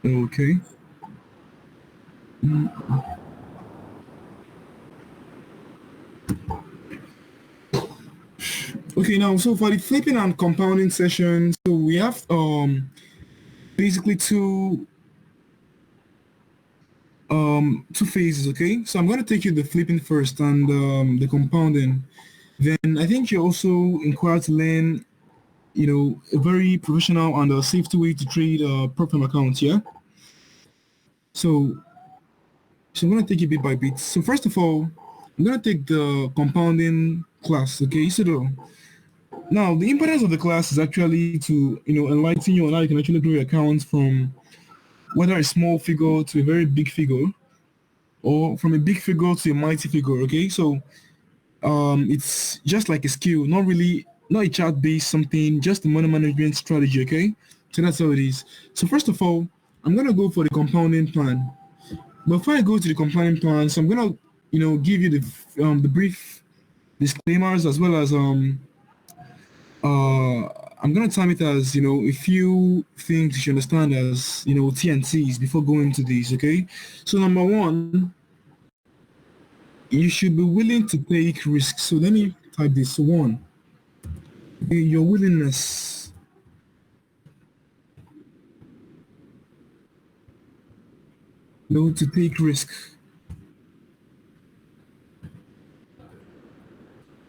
Okay. Okay, now so for the flipping and compounding session, so we have basically two phases, okay? So I'm gonna take you the flipping first and the compounding. Then I think you also inquire to learn, a very professional and safety way to trade prop firm accounts, yeah? So so I'm gonna take it bit by bit. So first of all, I'm gonna take the compounding class, okay? Now, the importance of the class is actually to, enlighten you on how you can actually grow your account from whether a small figure to a very big figure, or from a big figure to a mighty figure. Okay, so it's just like a skill, not a chart-based something, just a money management strategy. Okay, so that's how it is. So first of all, I'm gonna go for the compounding plan. Before I go to the compounding plan, so I'm gonna, give you the brief disclaimers as well as uh I'm gonna time it as a few things you should understand as TNCs before going to these. Okay, so number one, you should be willing to take risks. So let me type this. So one, your willingness, to take risk.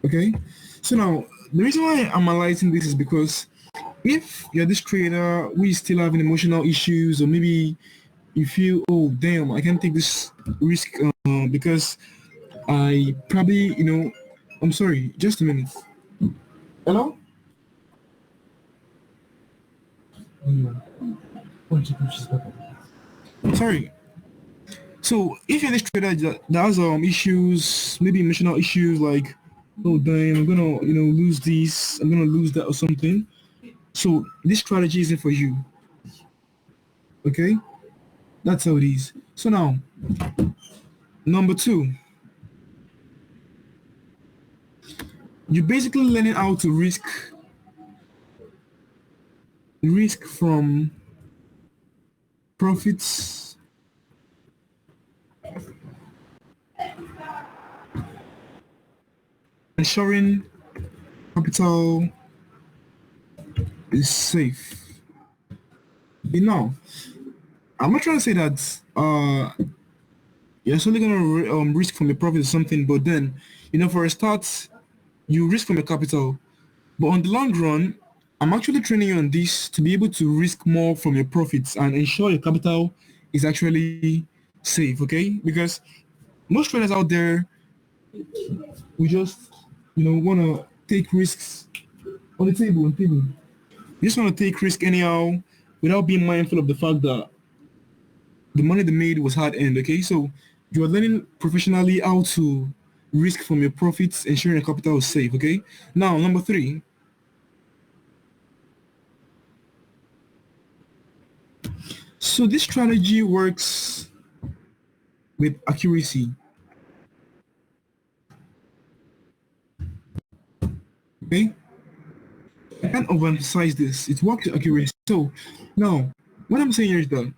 Okay, so now the reason why I'm highlighting this is because if you're this trader who is still having emotional issues, or maybe you feel, oh damn, I can't take this risk because I probably, I'm sorry, just a minute. Hello? Sorry. So if you're this trader that has issues, maybe emotional issues like, oh damn, I'm gonna, lose this, I'm gonna lose that or something. So this strategy isn't for you. Okay? That's how it is. So now, number two, you're basically learning how to risk from profits, ensuring capital is safe. You know, I'm not trying to say that you're solely gonna risk from your profit or something, but then for a start, you risk from your capital. But on the long run, I'm actually training you on this to be able to risk more from your profits and ensure your capital is actually safe. Okay, because most traders out there, we just want to take risks on the table. You just want to take risk anyhow without being mindful of the fact that the money they made was hard earned. Okay, so you are learning professionally how to risk from your profits, ensuring your capital is safe. Okay, now number three. So this strategy works with accuracy. Okay, I can't overemphasize this. It works with accuracy. So now, what I'm saying here is that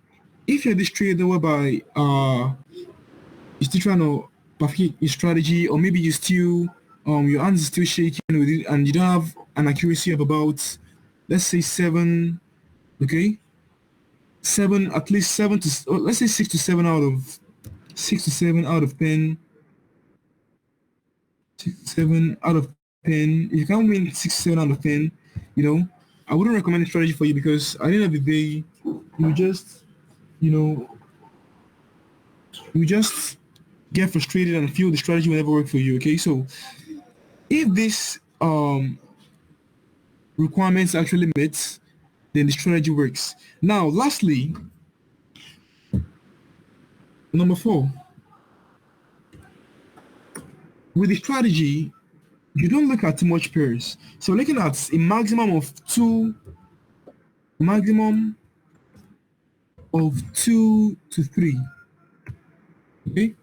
if you're this trader whereby you're still trying to perfect your strategy, or maybe you still your hands are still shaking with it, and you don't have an accuracy of about, let's say, seven. Okay, seven, at least seven to, let's say, 6 to 7 out of 10. 6 to 7 out of 10. If you can't win 6 to 7 out of 10, you know, I wouldn't recommend a strategy for you, because at the end of the day, you just, you know, you just get frustrated and feel the strategy will never work for you. Okay, so if this requirements actually met, then the strategy works. Now, lastly, number four, with the strategy, you don't look at too much pairs. So looking at a maximum of 2 to 3. Okay,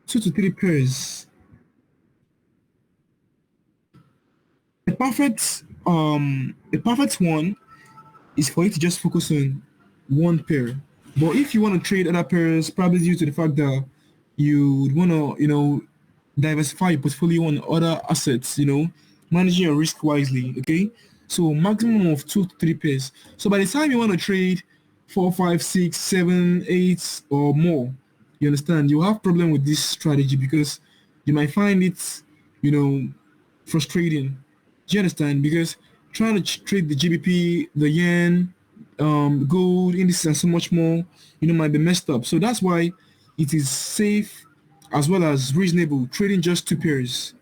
2 to 3 pairs. A perfect one is for you to just focus on one pair. But if you want to trade other pairs, probably due to the fact that you would want to, diversify your portfolio on other assets, managing your risk wisely, okay? So maximum of 2 to 3 pairs. So by the time you want to trade 4, 5, 6, 7, 8 or more, you understand, you have problem with this strategy because you might find it, you know, frustrating. Do you understand? Because trying to trade the GBP, the yen, gold, indices, and so much more, might be messed up. So that's why it is safe as well as reasonable trading just 2 pairs,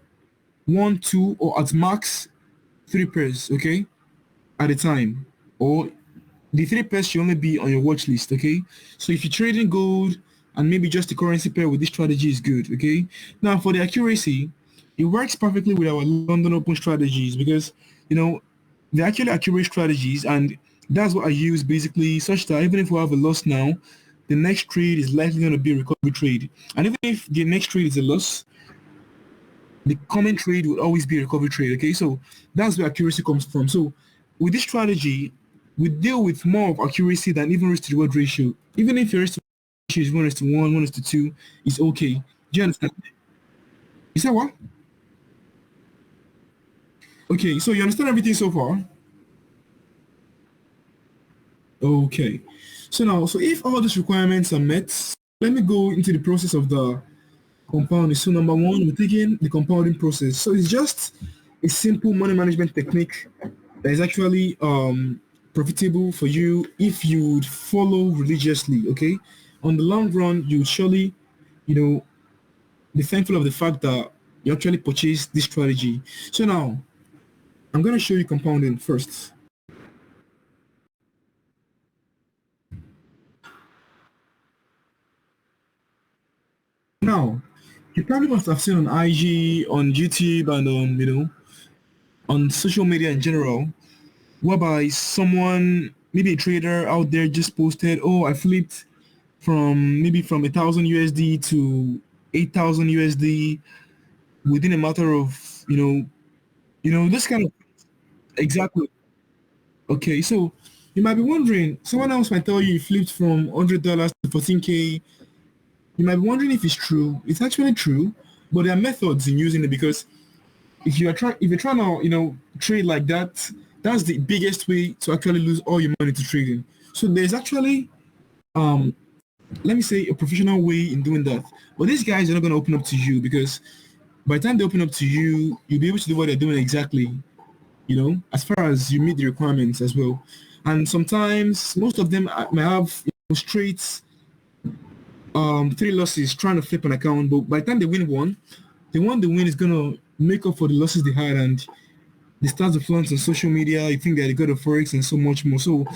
one, two, or at max 3 pairs, okay, at a time. Or the 3 pairs should only be on your watch list, okay? So if you're trading gold and maybe just the currency pair with this strategy is good, okay? Now for the accuracy, it works perfectly with our London Open strategies because, you know, they're actually accurate strategies and that's what I use basically such that even if we have a loss now, the next trade is likely going to be a recovery trade. And even if the next trade is a loss, the common trade will always be a recovery trade. Okay, so that's where accuracy comes from. So with this strategy, we deal with more of accuracy than even risk to reward ratio. Even if your risk to ratio is 1:1, 1:2, it's okay. Do you understand? Is that what? Okay, so you understand everything so far? Okay. So now, so if all these requirements are met, let me go into the process of the compounding. So number one, we're taking the compounding process. So it's just a simple money management technique that is actually profitable for you if you would follow religiously. Okay, on the long run, you would surely, you know, be thankful of the fact that you actually purchased this strategy. So now I'm gonna show you compounding first. Now, you probably must have seen on IG, on YouTube, and on social media in general whereby someone, maybe a trader out there just posted, oh, I flipped from 1,000 USD to 8,000 USD within a matter of, this kind of, exactly. Okay, so you might be wondering, someone else might tell you flipped from $100 to 14K. You might be wondering if it's true. It's actually true, but there are methods in using it because if you're trying to trade like that, that's the biggest way to actually lose all your money to trading. So there's actually um let me say a professional way in doing that. But these guys are not going to open up to you because by the time they open up to you, you'll be able to do what they're doing exactly. As far as you meet the requirements as well. And sometimes most of them may have straight 3 losses trying to flip an account, but by the time they win one, the one they win is gonna make up for the losses they had and they start to flaunt on social media. You think that they got a forex and so much more. So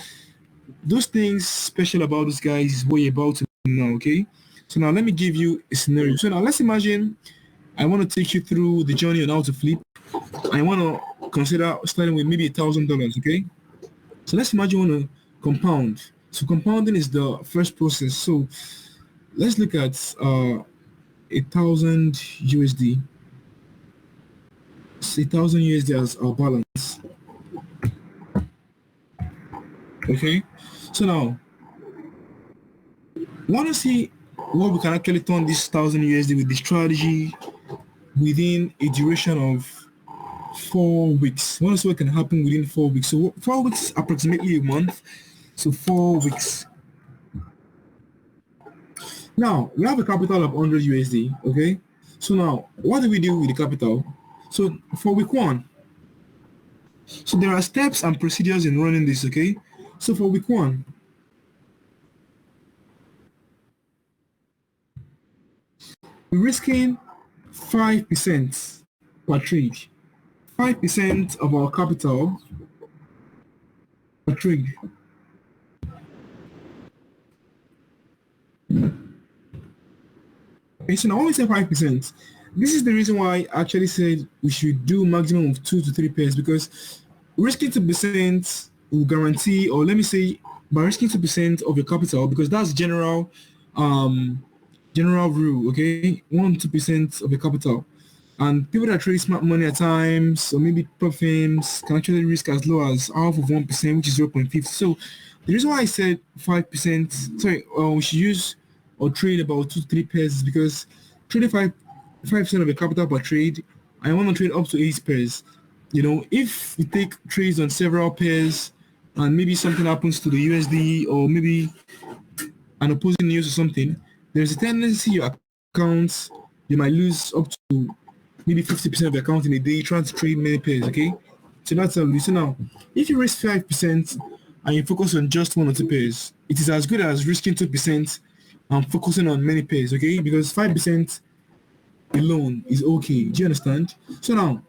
those things special about those guys is what you're about to know. Okay. So now let me give you a scenario. So now let's imagine I want to take you through the journey on how to flip. I want to consider starting with maybe $1,000. Okay. So let's imagine you want to compound. So compounding is the first process. So let's look at 1,000 USD. 1,000 USD as our balance. Okay. So now, want to see what we can actually turn this 1,000 USD with the strategy within a duration of 4 weeks. Want to see what can happen within 4 weeks. So 4 weeks is approximately a month. So 4 weeks. Now we have a capital of 100 USD. Okay. So now, what do we do with the capital? So for week one, so there are steps and procedures in running this. Okay. So for week one, we're risking 5% per trade. 5% of our capital per trade. Okay, so now when we say 5%, this is the reason why I actually said we should do maximum of 2 to 3 pairs because risking 2% will guarantee, or let me say, by risking 2% of your capital, because that's general rule, okay? 1 2% of your capital. And people that trade smart money at times, or maybe prop firms, can actually risk as low as half of 1%, which is 0.50. So the reason why I said 5%, sorry, we should use or trade about 2 to 3 pairs is because trading 5% of your capital per trade, I want to trade up to 8 pairs. If we take trades on several pairs and maybe something happens to the USD or maybe an opposing news or something, there's a tendency your accounts you might lose up to maybe 50% of your account in a day trying to trade many pairs, okay? So that's listen now. If you risk 5% and you focus on just 1 or 2 pairs, it is as good as risking 2% and focusing on many pairs, okay? Because 5% alone is okay. Do you understand? So now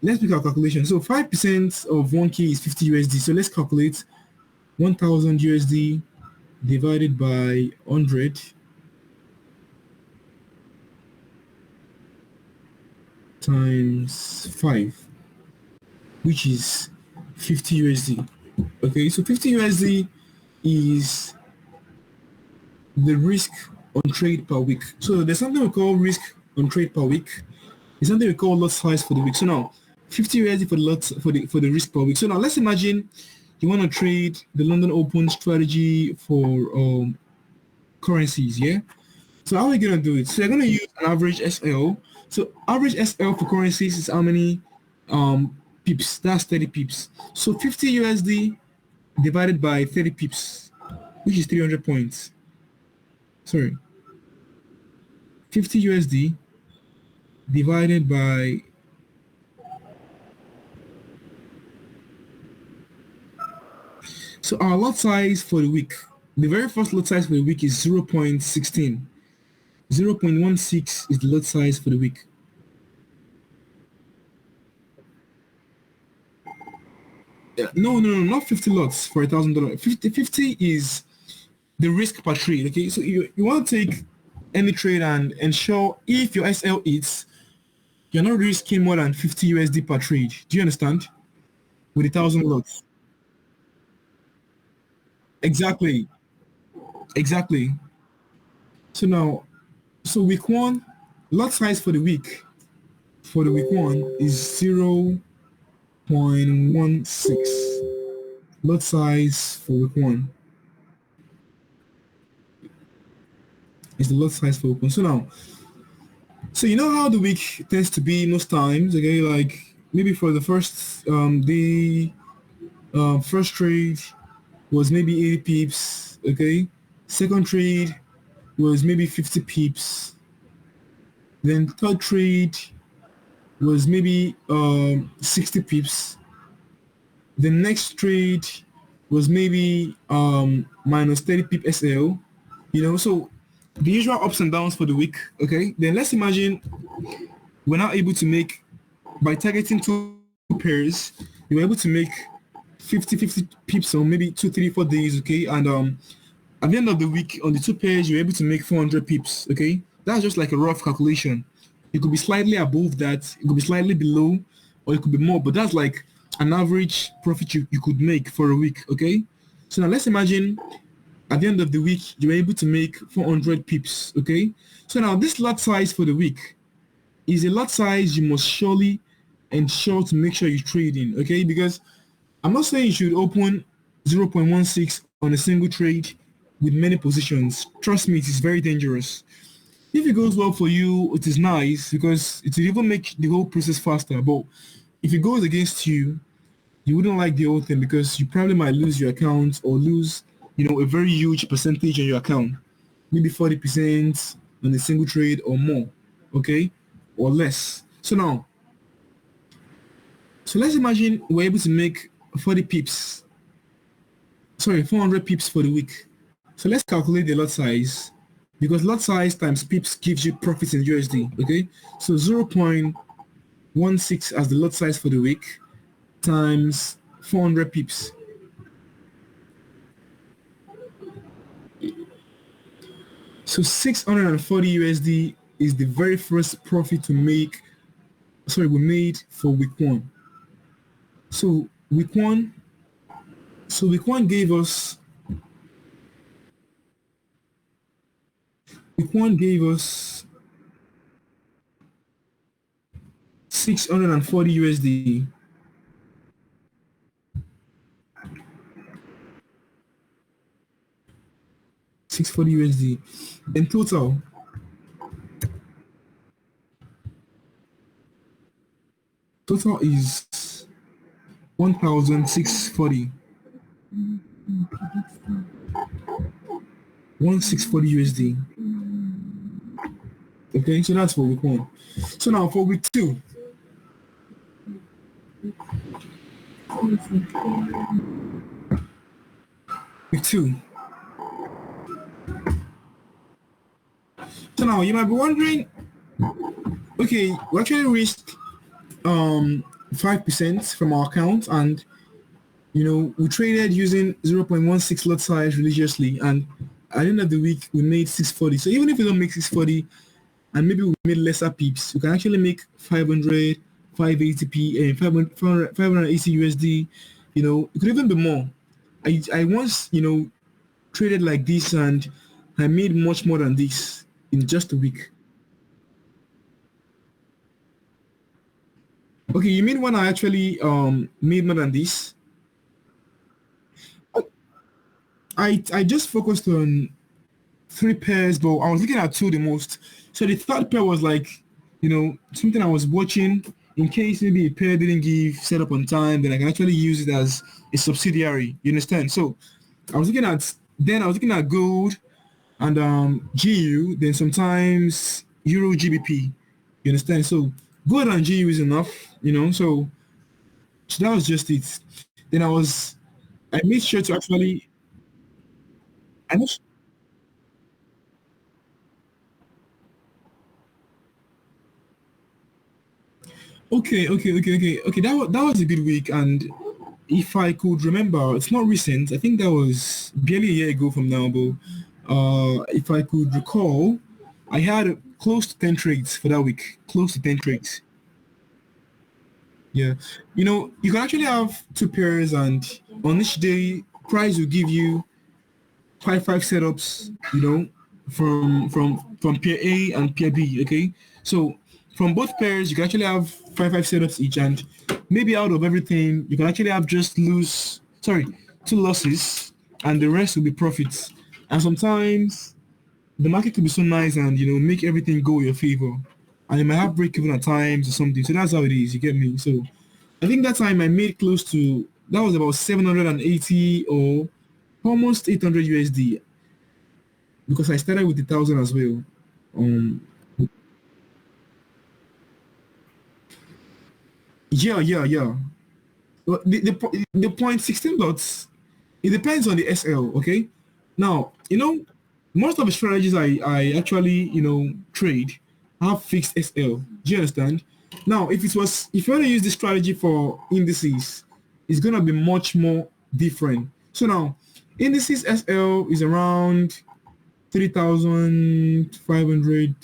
let's make our calculation. So 5% of 1K is 50 USD. So let's calculate 1000 USD divided by 100 times 5, which is 50 USD. Okay, so 50 USD is the risk on trade per week. So there's something we call risk on trade per week. There's something we call lot size for the week. So now 50 USD for the lot for the risk per week. So now let's imagine you want to trade the London Open strategy for currencies, yeah? So how are we gonna do it? So you're gonna use an average SL. So average SL for currencies is how many pips? That's 30 pips. So 50 USD divided by 30 pips, which is 300 points. Sorry, 50 USD divided by, so our lot size for the week, the very first lot size for the week is 0.16. 0.16 is the lot size for the week. Yeah, no, not 50 lots for $1,000. 50 is the risk per trade. Okay, so you want to take any trade and ensure if your SL hits, you're not risking more than 50 USD per trade. Do you understand? With 1,000 lots. Exactly. Exactly. So now, so week one, lot size for the week one is 0.16. Lot size for week one is the lot size for week one. So now, so you know how the week tends to be most times, okay? Like maybe for the first day, first trade was maybe 80 pips, okay? Second trade was maybe 50 pips. Then third trade was maybe 60 pips. The next trade was maybe minus 30 pip SL. So the usual ups and downs for the week, okay? Then let's imagine we're now able to make, by targeting 2 pairs, you were able to make 50 pips on maybe 2 3 4 days, okay? And at the end of the week on the 2 pairs you're able to make 400 pips, okay? That's just like a rough calculation. It could be slightly above that, it could be slightly below, or it could be more, but that's like an average profit you could make for a week, okay? So now let's imagine at the end of the week you're able to make 400 pips, okay? So now this lot size for the week is a lot size you must surely ensure to make sure you trade in, okay? Because I'm not saying you should open 0.16 on a single trade with many positions. Trust me, it is very dangerous. If it goes well for you, it is nice because it will even make the whole process faster. But if it goes against you, you wouldn't like the whole thing because you probably might lose your account or lose, a very huge percentage on your account. Maybe 40% on a single trade or more, okay? Or less. So let's imagine we're able to make 40 pips, sorry, 400 pips for the week. So let's calculate the lot size because lot size times pips gives you profits in USD, okay? So 0.16 as the lot size for the week times 400 pips. So 640 USD is the very first profit to make, sorry, we made for week one. So week one, so week one gave us, week one gave us 640 USD. 640 USD. Then total is 1,640. 1,640 USD. Okay, so that's for week one. So now for week two. Week two. So now you might be wondering, okay, we actually reached 5% from our account, and we traded using 0.16 lot size religiously, and at the end of the week we made 640. So even if we don't make 640 and maybe we made lesser pips, we can actually make 500, 580p and 580 USD. It could even be more. I once traded like this, and I made much more than this in just a week. Okay, you mean when I actually made more than this? I just focused on three pairs, but I was looking at two the most. So the third pair was like, something I was watching in case maybe a pair didn't give setup on time, then I can actually use it as a subsidiary. You understand? So I was looking at gold and GU, then sometimes Euro GBP. You understand? So gold and GU is enough, so that was just it. Then I made sure to actually I made, okay. That was a bit weak, and if I could remember, it's not recent. I think that was barely a year ago from now, but if I could recall, I had close to 10 trades for that week. Close to 10 trades. Yeah. You can actually have two pairs, and on each day, price will give you five setups, from pair A and pair B. Okay, so from both pairs, you can actually have five setups each, and maybe out of everything, you can actually have just two losses, and the rest will be profits. And sometimes the market could be so nice and make everything go your favor, and you might have break even at times or something. So that's how it is. You get me? So I think that time I made close to that was about 780 or almost 800 USD because I started with 1,000 as well. Um, yeah. Well, the point 16 lots, it depends on the SL. Okay, now most of the strategies I actually trade have fixed SL. Do you understand? Now, if you want to use this strategy for indices, it's gonna be much more different. So now, indices SL is around 3,500.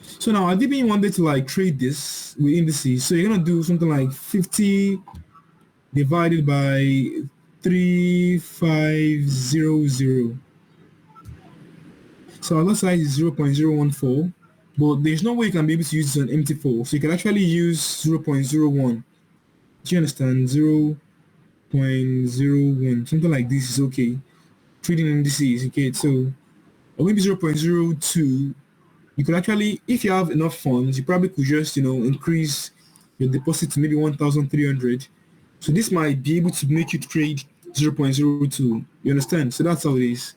So now, I didn't wanted to like trade this with indices. So you're gonna do something like 50 divided by 3,500. So our lot size is 0.014, but there's no way you can be able to use it on empty 4. So you can actually use 0.01. Do you understand? 0.01. Something like this is okay. Trading indices, okay? So, or maybe 0.02. You could actually, if you have enough funds, you probably could just, increase your deposit to maybe 1,300. So this might be able to make you trade 0.02. You understand? So that's how it is.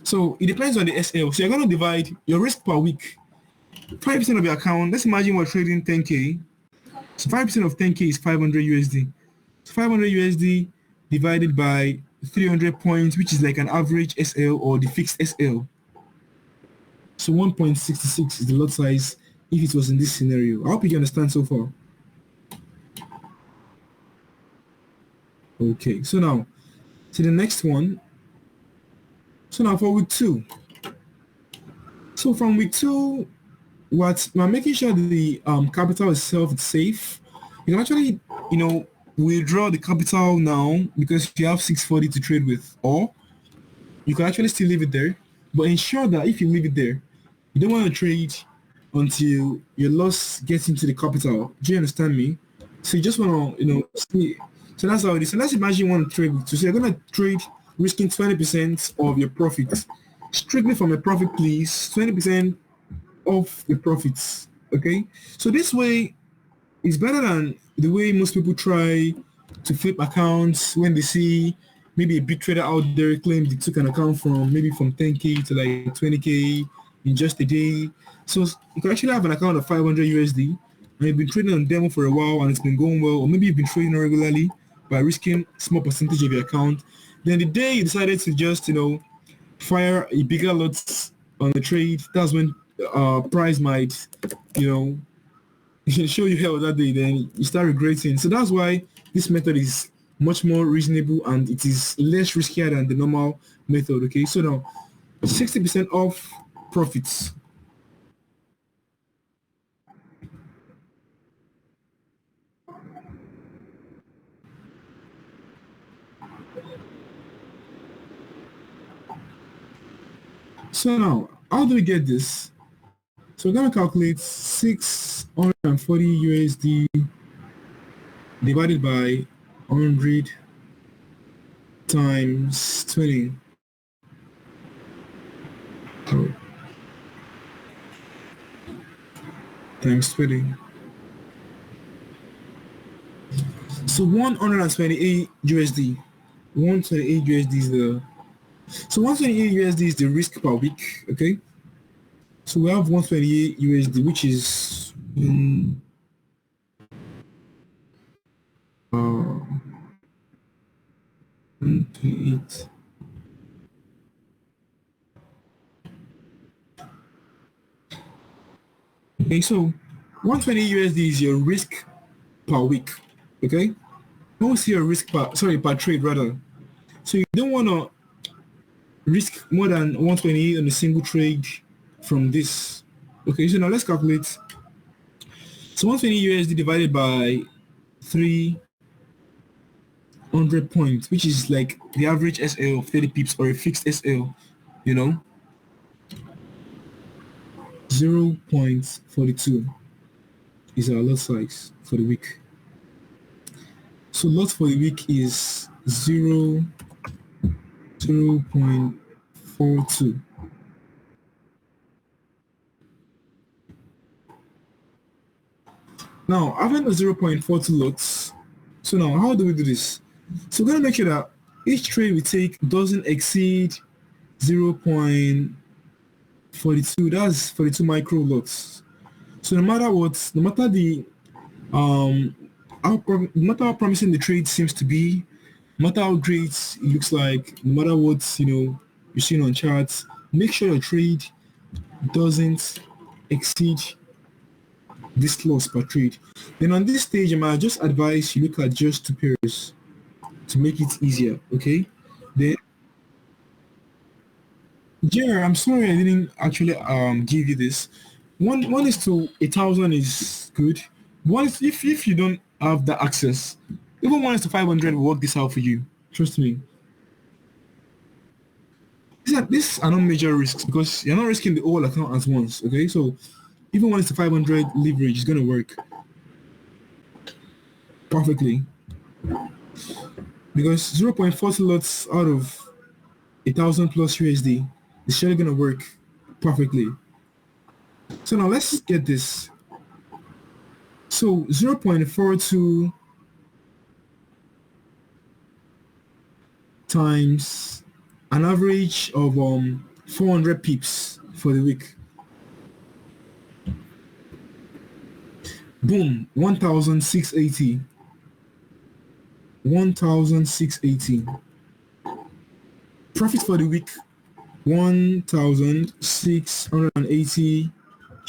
So it depends on the SL. So you're going to divide your risk per week. 5% of your account, let's imagine we're trading 10K. So 5% of 10K is 500 USD. So 500 USD divided by 300 points, which is like an average SL or the fixed SL. So 1.66 is the lot size if it was in this scenario. I hope you can understand so far. Okay, so now to the next one. So now for week two. So from week two, what we're making sure the capital itself is safe. You can actually, withdraw the capital now because you have 640 to trade with, or you can actually still leave it there, but ensure that if you leave it there, you don't want to trade until your loss gets into the capital. Do you understand me? So you just want to, see. So that's how it is. So let's imagine you want to trade. So you're going to trade risking 20% of your profit. Strictly from your profit, please. 20% of the profits. Okay. So this way is better than the way most people try to flip accounts when they see maybe a big trader out there claim they took an account from maybe from 10K to like 20K in just a day. So you can actually have an account of 500 USD and you've been trading on demo for a while and it's been going well, or maybe you've been trading regularly by risking small percentage of your account. Then the day you decided to just, fire a bigger lot on the trade, that's when price might, you know, show you hell that day, then you start regretting. So that's why this method is much more reasonable and it is less riskier than the normal method. Okay, so now 60% off profits. So now, how do we get this? So we're gonna calculate 640 USD divided by 100 times 20. Oh, times 20. So 128 USD. 128 USD is the 128 USD is the risk per week. Okay. So we have 128 USD, which is 128. Okay, so 120 USD is your risk per week. Okay, don't see your risk per trade rather. So you don't want to risk more than 128 on a single trade from this. Okay, so now let's calculate. So 120 USD divided by 300 points, which is like the average SL of 30 pips or a fixed SL, you know, 0.42 is our lot size for the week. So lot for the week is 0.42. Now, having a 0.42 lots, so now how do we do this? So we're going to make sure that each trade we take doesn't exceed 0.42. That's 42 micro lots. So no matter what, no matter the um no matter how promising the trade seems to be, no matter how great it looks like, no matter what you're seeing on charts, make sure your trade doesn't exceed this loss per trade. Then on this stage, I might just advise you look at just two pairs to make it easier. Okay. Then, yeah, I'm sorry I didn't actually give you this. One is to 1,000 is good. One is if you don't have that access, even one is to 500 will work this out for you. Trust me. These are not major risks because you're not risking the whole account at once. Okay, so even one is to 500 leverage is gonna work perfectly because 0.40 lots out of 1,000 plus USD is surely gonna work perfectly. So now let's get this. So 0.42 times an average of 400 pips for the week. Boom, 1,680. 1,680. Profit for the week 1,680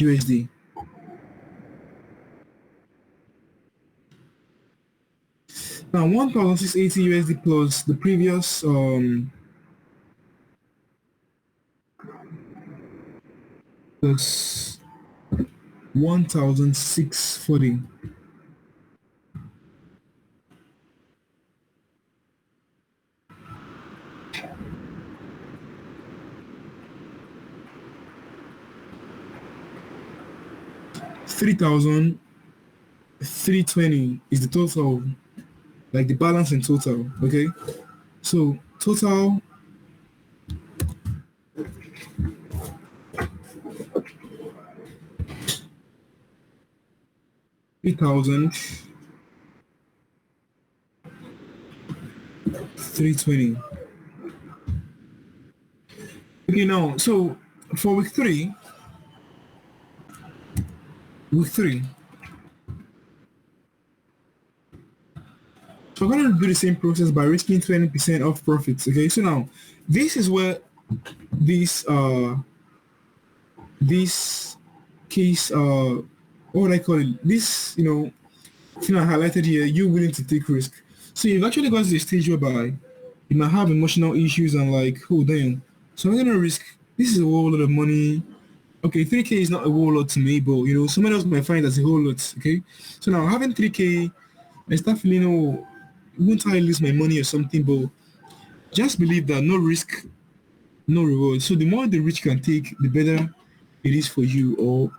USD. Now 1,680 USD plus the previous plus 1,640. 3,320 is the total, like the balance in total. Okay, so total 3,320. Okay, now so for week three, so we're gonna do the same process by risking 20% of profits. Okay, so now this is where this this case what would I call it? This thing I highlighted here, you willing to take risk. So you've actually got to the stage whereby you might have emotional issues and like, oh damn, so I'm gonna risk. This is a whole lot of money. Okay, 3K is not a whole lot to me, but someone else might find that's a whole lot. Okay, so now having 3K, I start feeling, oh, won't I lose my money or something? But just believe that no risk, no reward. So the more the rich can take, the better it is for you. Or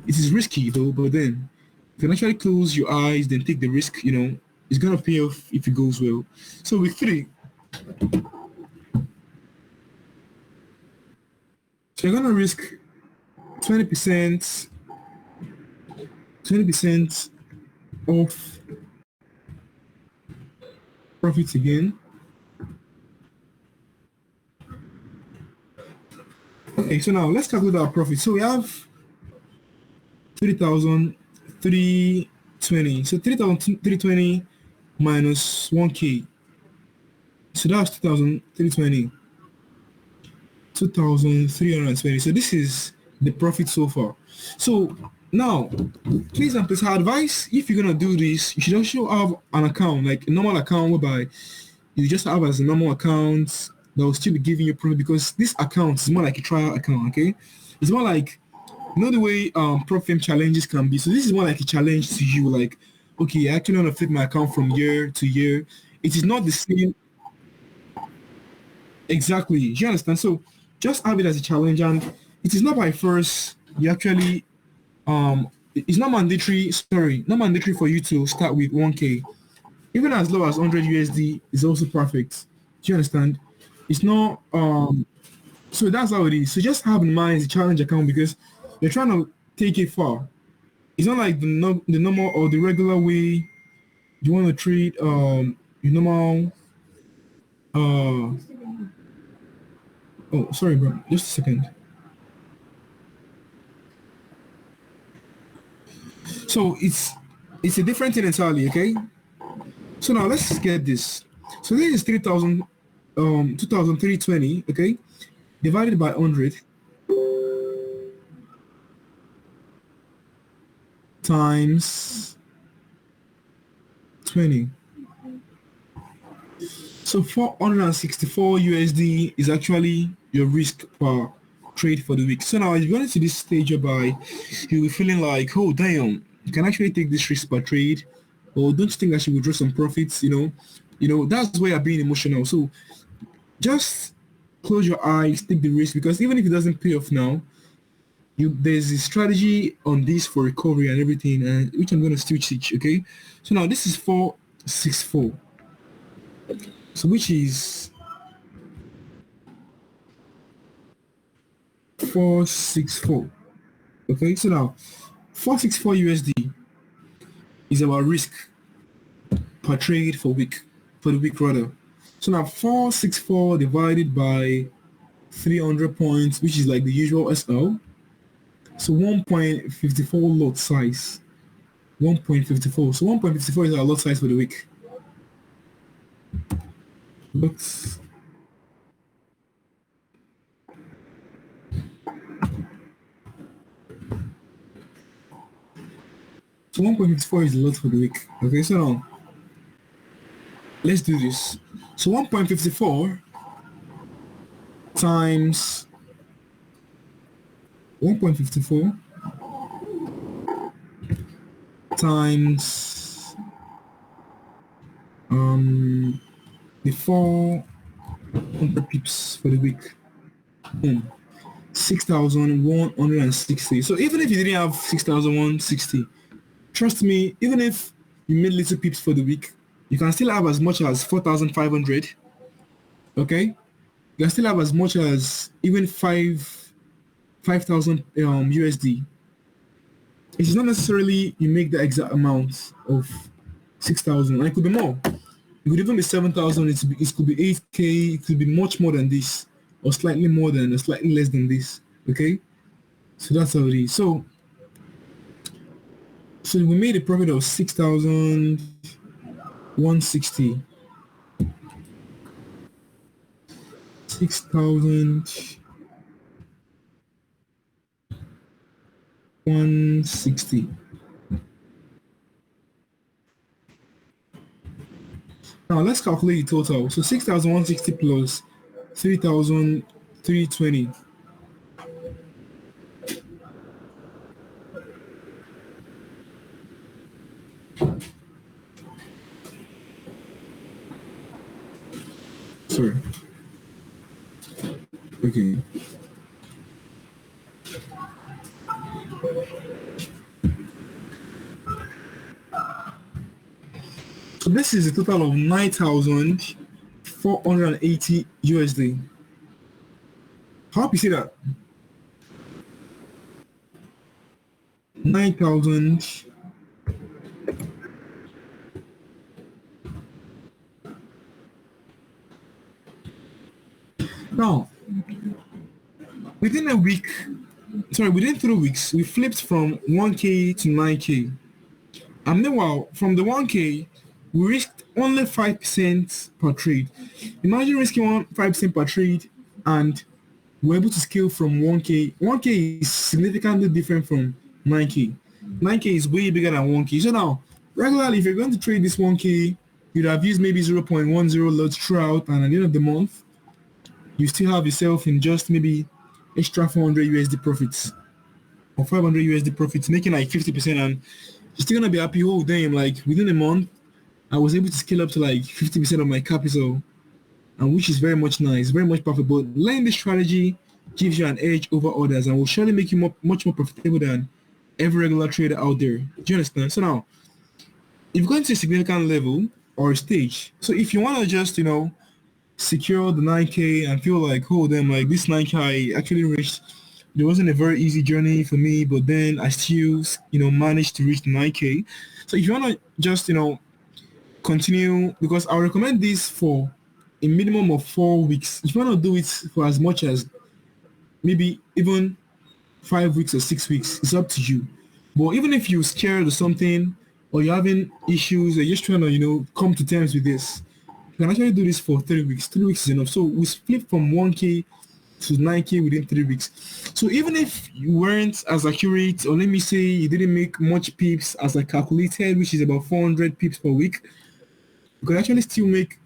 it is risky though, but then you can actually close your eyes, then take the risk. It's gonna pay off if it goes well. So with three, so you're gonna risk 20%, 20% of profits again. Okay, so now let's calculate our profit. So we have 3,320. So 3,320 minus 1K. So that's 2,320. 2,320. So this is the profit so far. So now, please and please, I advise if you're gonna do this, you should also have an account, like a normal account whereby you just have as a normal account that will still be giving you profit, because this account is more like a trial account. Okay, it's more like the way profit challenges can be. So this is more like a challenge to you, like, okay, I actually want to flip my account from year to year. It is not the same. Exactly. You understand? So just have it as a challenge, and it is not by force. You actually it's not mandatory. Sorry, not mandatory for you to start with 1K. Even as low as 100 USD is also perfect. Do you understand? It's not so that's how it is. So just have in mind the challenge account, because you're trying to take it far. It's not like the normal or the regular way you want to treat your normal oh, sorry bro, just a second. So it's a different thing entirely, okay? So now let's get this. So this is 3,000 2,320, okay? Divided by 100 times 20. So 464 USD is actually your risk per trade for the week. So now as you go into this stage whereby you'll be feeling like, oh damn, you can actually take this risk per trade, or don't you think I should withdraw some profits? That's where you're being emotional. So just close your eyes, take the risk, because even if it doesn't pay off now, there's a strategy on this for recovery and everything, and which I'm going to still teach. Okay, so now this is 464. So which is 464. Okay, so now 464 USD is our risk per trade for the week rather. So now 464 divided by 300 points, which is like the usual SL. So 1.54 lot size. 1.54. So 1.54 is our lot size for the week. Lots. So 1.54 is a lot for the week. Okay, so now let's do this. So 1.54 times 1.54 times the 400 pips for the week. Boom. 6,160. So even if you didn't have 6,160, trust me, even if you made little pips for the week, you can still have as much as 4,500. Okay, you can still have as much as even 5,000 USD. It's not necessarily you make the exact amount of 6,000, and it could be more. It could even be 7,000. It could be 8K. It could be much more than this, or slightly more than, or slightly less than this. Okay, so that's how it is. So we made a profit of 6,160. 6,160. Now let's calculate the total. So 6,160 plus 3,320. Sorry. Okay. So this is a total of 9,480 USD. How do you see that? 9,000. Now, within a week, within 3 weeks, we flipped from 1K to 9K. And meanwhile, from the 1K, we risked only 5% per trade. Imagine risking 5% per trade, and we're able to scale from 1K. 1K is significantly different from 9K. 9K is way bigger than 1K. So now, regularly, if you're going to trade this 1K, you'd have used maybe 0.10 loads throughout, and at the end of the month, you still have yourself in just maybe extra 400 USD profits or 500 USD profits, making like 50%, and you're still gonna be happy. Oh damn! Like within a month, I was able to scale up to like 50% of my capital, and which is very much nice, very much profitable. Learning this strategy gives you an edge over others and will surely make you much more profitable than every regular trader out there. Do you understand? So now, if you're going to a significant level or stage, so if you want to just secure the 9K and feel like, oh damn, like this 9K I actually reached. It wasn't a very easy journey for me, but then I still managed to reach the 9K. So if you want to just continue, because I'll recommend this for a minimum of 4 weeks. If you want to do it for as much as maybe even 5 weeks or 6 weeks, it's up to you. But even if you're scared or something, or you're having issues, or you're just trying to come to terms with this, you can actually do this for 3 weeks. 3 weeks is enough. So we split from 1K to 9K within 3 weeks. So even if you weren't as accurate, or let me say you didn't make much pips as I calculated, which is about 400 pips per week, you can actually still make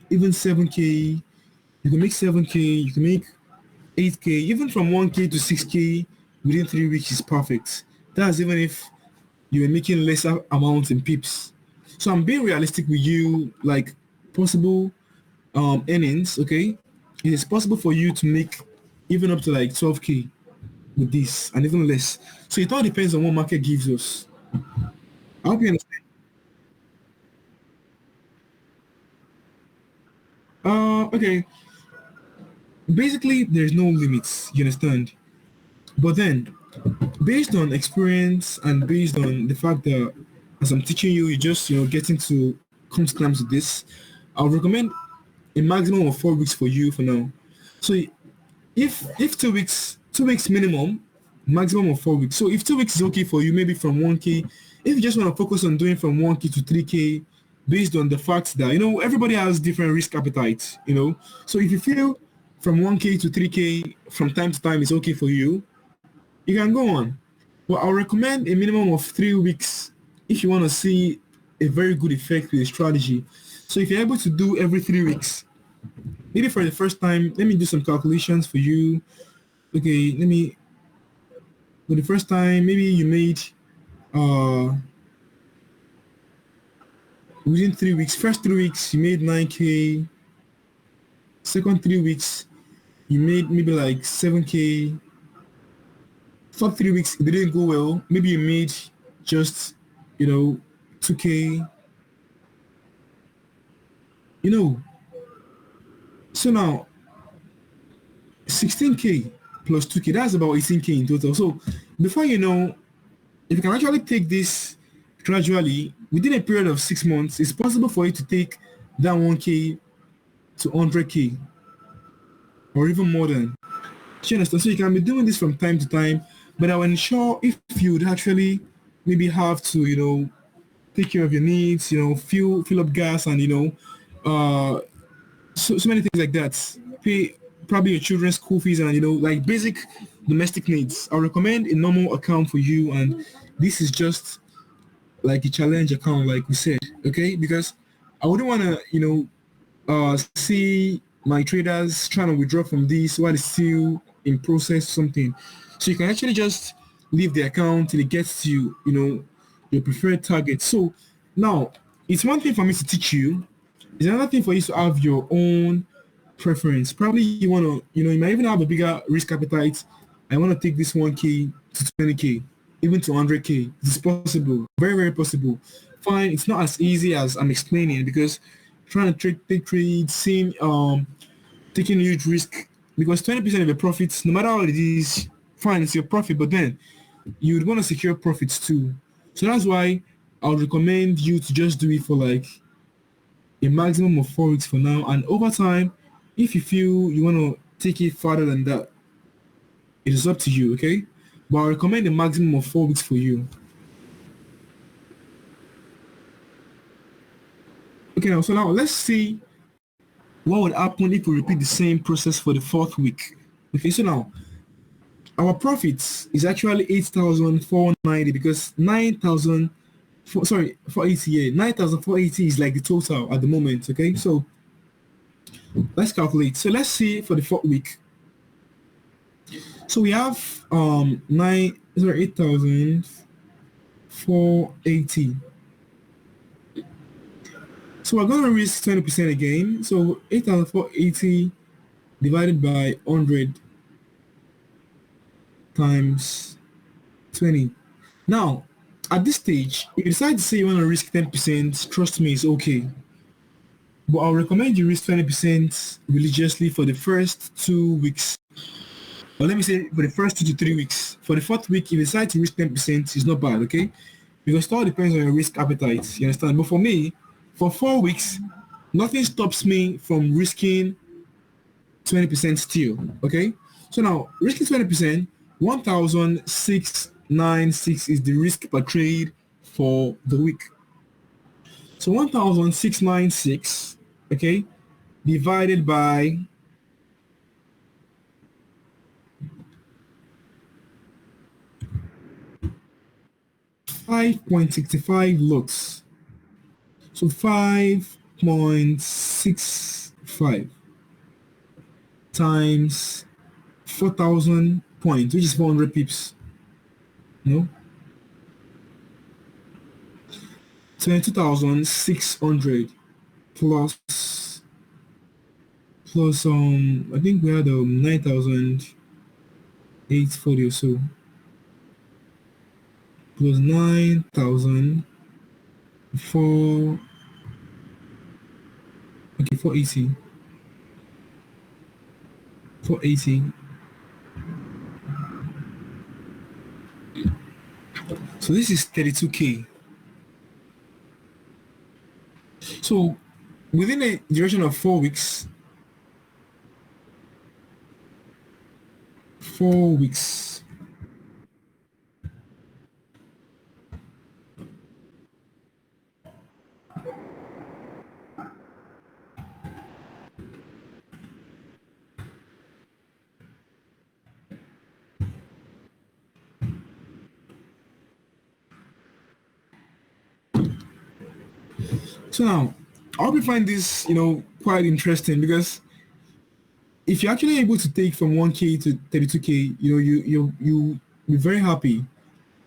even 7K. You can make 7K. You can make 8K. Even from 1K to 6K within 3 weeks is perfect. That's even if you are making lesser amounts in pips. So I'm being realistic with you, like possible earnings. Okay, it is possible for you to make even up to like 12K with this, and even less. So it all depends on what market gives us. I hope you understand. Okay. Basically, there's no limits. You understand? But then, based on experience and based on the fact that as I'm teaching you, you just getting to come to terms with this, I'll recommend a maximum of 4 weeks for you for now. So if 2 weeks minimum, maximum of 4 weeks. So if 2 weeks is okay for you, maybe from 1K, if you just want to focus on doing from 1K to 3K, based on the fact that everybody has different risk appetites. So if you feel from 1K to 3K from time to time is okay for you, you can go on. But I'll recommend a minimum of 3 weeks if you want to see a very good effect with the strategy. So if you're able to do every 3 weeks, maybe for the first time, let me do some calculations for you. Okay, for the first time, maybe you made uh within 3 weeks, first 3 weeks you made 9K, second 3 weeks you made maybe like 7K. For 3 weeks, it didn't go well. Maybe you made just, you know, 2K. You know, so now 16K plus 2K, that's about 18K in total. So before you know, if you can actually take this gradually within a period of 6 months, it's possible for you to take that 1K to 100K or even more than. Do you understand? So you can be doing this from time to time, but I will ensure if you would actually maybe have to, take care of your needs, fill up gas and so many things like that. Pay probably your children's school fees and like basic domestic needs. I recommend a normal account for you, and this is just like a challenge account, like we said, okay? Because I wouldn't want to, see my traders trying to withdraw from this while it's still in process something. So you can actually just leave the account till it gets to your preferred target. So now it's one thing for me to teach you. It's another thing for you to have your own preference. Probably you want to, you might even have a bigger risk appetite. I want to take this 1K to 20K, even to 100K. It's possible, very, very possible. Fine, it's not as easy as I'm explaining because trying to take trades, seeing taking huge risk because 20% of your profits, no matter how it is, fine, it's your profit, but then you would want to secure profits too. So that's why I would recommend you to just do it for like a maximum of 4 weeks for now. And over time, if you feel you want to take it further than that, it is up to you, okay? But I recommend a maximum of 4 weeks for you. Okay, now so now let's see what would happen if we repeat the same process for the fourth week. Okay, so now our profits is actually 8,490 because 9,000 sorry 480, yeah, 9,480 is like the total at the moment. Okay, so let's calculate. So let's see for the fourth week. So we have 8,480. So we're gonna risk 20% again. So 8,480 divided by 100 times 20. Now, at this stage, if you decide to say you want to risk 10%, trust me, it's okay. But I'll recommend you risk 20% religiously for the first 2 weeks. Or let me say for the first 2 to 3 weeks. For the fourth week, if you decide to risk 10%, it's not bad, okay? Because it all depends on your risk appetite, you understand? But for me, for 4 weeks, nothing stops me from risking 20% still, okay? So now, risking 20%, 1,696 is the risk per trade for the week. So 1,696, okay, divided by 5.65 lots. So 5.65 times 4,000 points, which is 400 pips. No? 22,600 plus I think we had 9,840 or so plus 9,000 4 okay 480 480. So this is 32K. So within a duration of 4 weeks, 4 weeks. So now, I hope you find this, quite interesting because if you're actually able to take from 1K to 32K, you're very happy.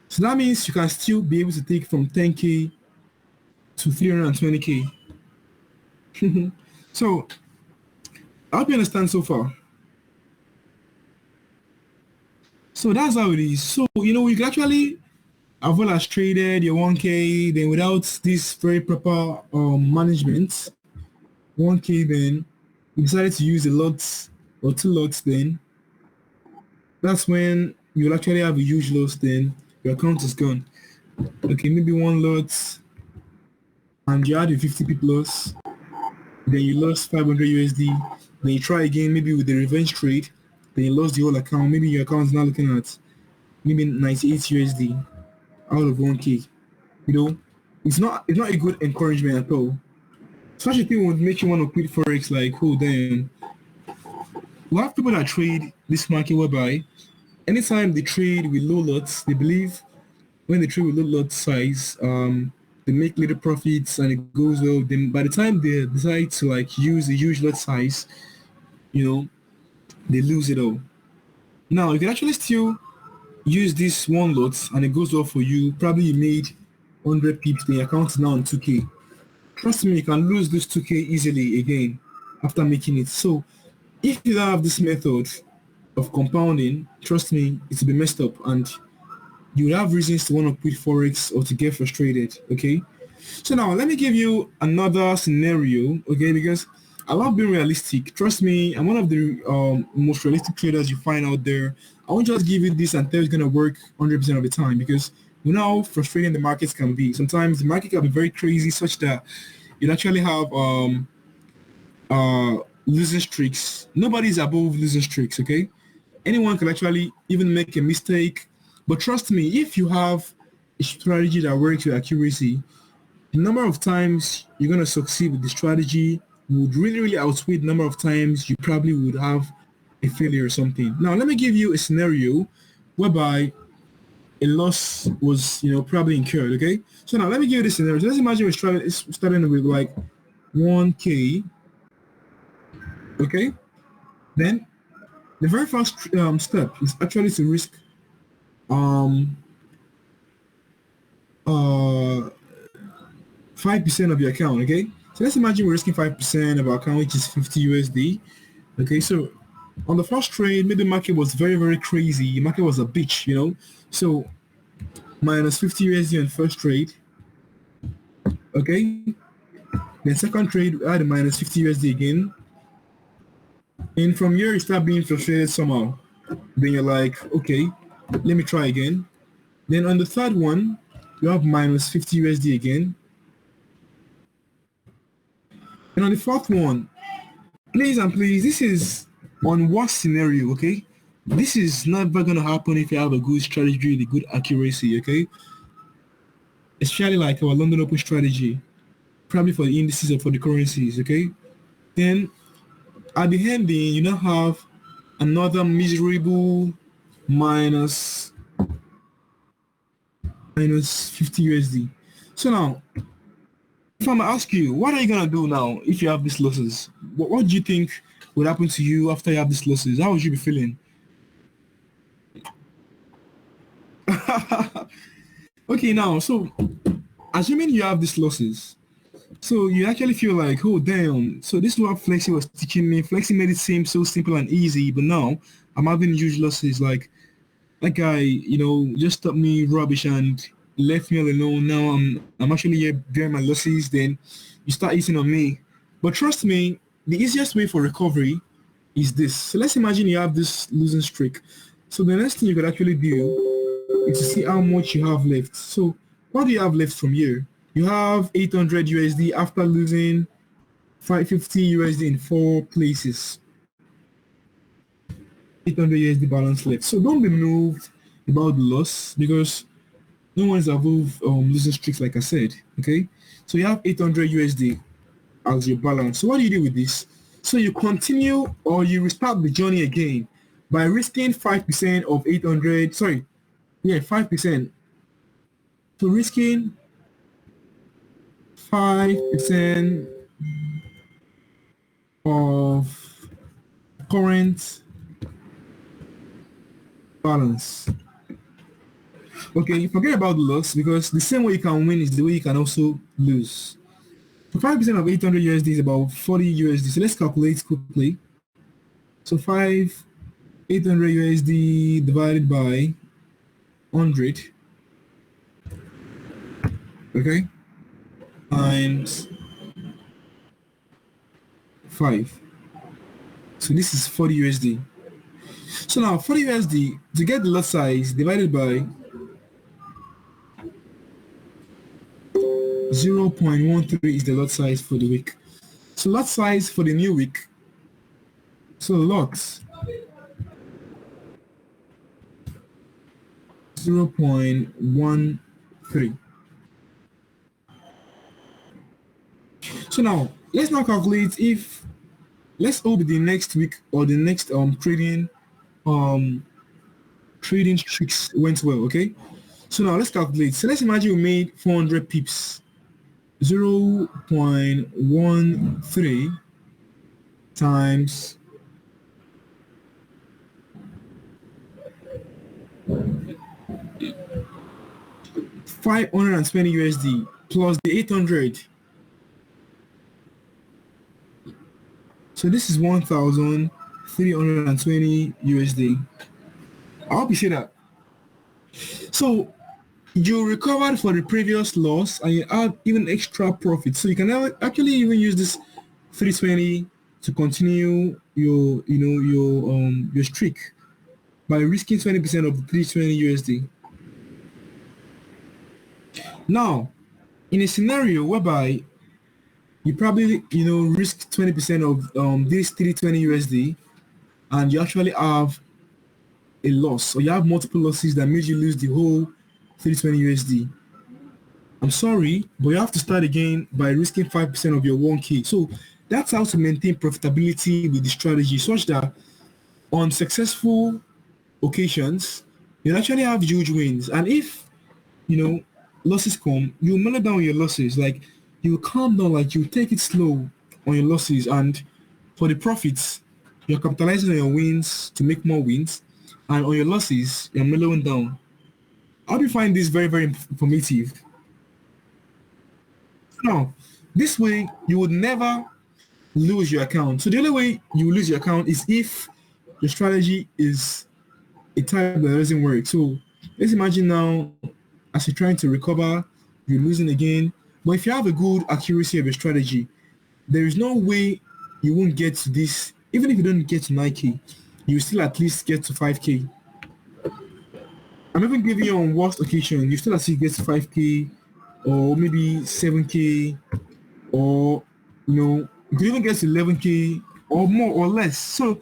So that means you can still be able to take from 10K to 320K. So I hope you understand so far. So that's how it is. So, you can actually have well as traded your 1K, then without this very proper management, 1K, then you decided to use a lot or two lots, then that's when you'll actually have a huge loss, then your account is gone. Okay, maybe one lot and you had a 50 p plus, then you lost 500 USD, then you try again, maybe with the revenge trade, then you lost the whole account. Maybe your account is now looking at maybe 98 USD out of 1K. You know, it's not a good encouragement at all. Such a thing would make you want to quit forex. Like, oh damn, we have people that trade this market whereby anytime they trade with low lots, they believe when they trade with low lot size, they make little profits and it goes well. Then by the time they decide to like use a huge lot size, you know, they lose it all. Now, you can actually still use this one lot and it goes well for you. Probably you made 100 pips, the account is now on 2K. Trust me, you can lose this 2K easily again after making it. So if you don't have this method of compounding, trust me, it will be messed up and you will have reasons to want to quit forex or to get frustrated. Okay. So now let me give you another scenario. Okay, because I love being realistic. Trust me, I'm one of the most realistic traders you find out there. I won't just give you this and tell you it's gonna work 100% of the time because we know how frustrating the markets can be. Sometimes the market can be very crazy, such that you actually have losing streaks. Nobody's above losing streaks. Okay, anyone can actually even make a mistake. But trust me, if you have a strategy that works with accuracy, the number of times you're going to succeed with the strategy would really, really outweigh the number of times you probably would have a failure or something. Now, let me give you a scenario whereby a loss was, probably incurred, okay? So now let me give you this scenario. So let's imagine we're starting with like 1K, okay? Then the very first step is actually to risk um uh 5% of your account. Okay, so let's imagine we're risking 5% of our account, which is 50 USD. Okay, so on the first trade, maybe market was very, very crazy. Market was a bitch, so minus 50 USD on first trade. Okay, then second trade we had a minus 50 USD again, and from here you start being frustrated somehow. Then you're like, okay, let me try again. Then on the third one you have minus 50 USD again. And on the fourth one, please and please, this is on worst scenario, okay? This is never gonna happen if you have a good strategy, the good accuracy, okay? Especially like our London Open strategy, probably for the indices or for the currencies, okay? Then at the ending, you now have another miserable minus 50 USD. So now, if I'm ask you, what are you gonna do now if you have these losses? What do you think would happen to you after you have these losses? How would you be feeling? Okay, now, so assuming you have these losses, so you actually feel like, oh damn, so this is what Flexi was teaching me. Flexi made it seem so simple and easy, but now I'm having huge losses. Like that guy, just taught me rubbish and left me alone. Now I'm actually here bearing my losses. Then you start eating on me. But trust me, the easiest way for recovery is this. So let's imagine you have this losing streak. So the next thing you could actually do is to see how much you have left. So what do you have left from here? You have 800 USD after losing 550 USD in 4 places. 800 USD balance left. So don't be moved about the loss because no one is above losing streaks, like I said. Okay, so you have 800 USD as your balance. So what do you do with this? So you continue or you restart the journey again by risking 5% of 800. Sorry, yeah, 5%. So risking 5% of current balance. Okay, forget about the loss because the same way you can win is the way you can also lose. So 5% of 800 USD is about 40 USD. So let's calculate quickly. So 5 800 USD divided by 100, okay, times 5. So this is 40 USD. So now 40 USD to get the lot size divided by 0.13 is the lot size for the week. So lot size for the new week. So lots 0.13. So now let's now calculate if let's hope the next week or the next um trading streaks went well, okay? So now let's calculate. So let's imagine we made 400 pips. 0.13 times 520 USD plus the 800. So this is 1,320 USD. I hope you see that. So you recovered for the previous loss and you add even extra profit. So you can actually even use this 320 to continue your streak by risking 20% of the 320 USD. Now, in a scenario whereby you probably risk 20% of this 320 USD and you actually have a loss or you have multiple losses that made you lose the whole 320 USD. I'm sorry, but you have to start again by risking 5% of your 1K. So that's how to maintain profitability with the strategy such that on successful occasions, you actually have huge wins. And if, you know, losses come, you mellow down your losses. Like you calm down, like you take it slow on your losses. And for the profits, you're capitalizing on your wins to make more wins. And on your losses, you're mellowing down. I hope you find this very, very informative. Now, this way you would never lose your account. So the only way you will lose your account is if your strategy is a type that doesn't work. So let's imagine now as you're trying to recover, you're losing again. But if you have a good accuracy of your strategy, there is no way you won't get to this. Even if you don't get to 9K, you still at least get to 5K. I'm even giving you on worst occasion, you still at least get to 5K or maybe 7K or you can even get to 11K or more or less. So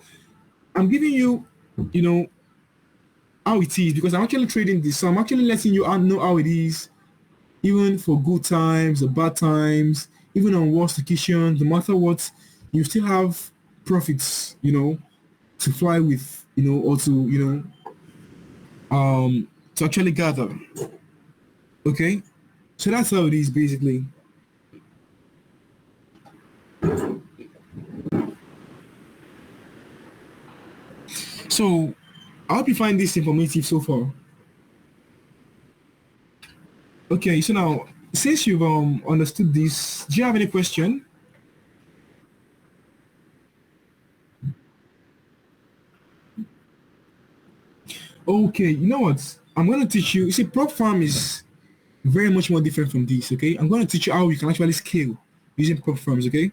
I'm giving you, you know, how it is because I'm actually trading this. So I'm actually letting you know how it is, even for good times or bad times, even on worst occasions, no matter what, you still have profits, to fly with, or to, to actually gather. Okay? So that's how it is basically. So I hope you find this informative so far. Okay, so now since you've understood this, do you have any question? Okay, you know what? I'm gonna teach you. You see, prop farm is very much more different from this. Okay, I'm gonna teach you how you can actually scale using prop farms. Okay,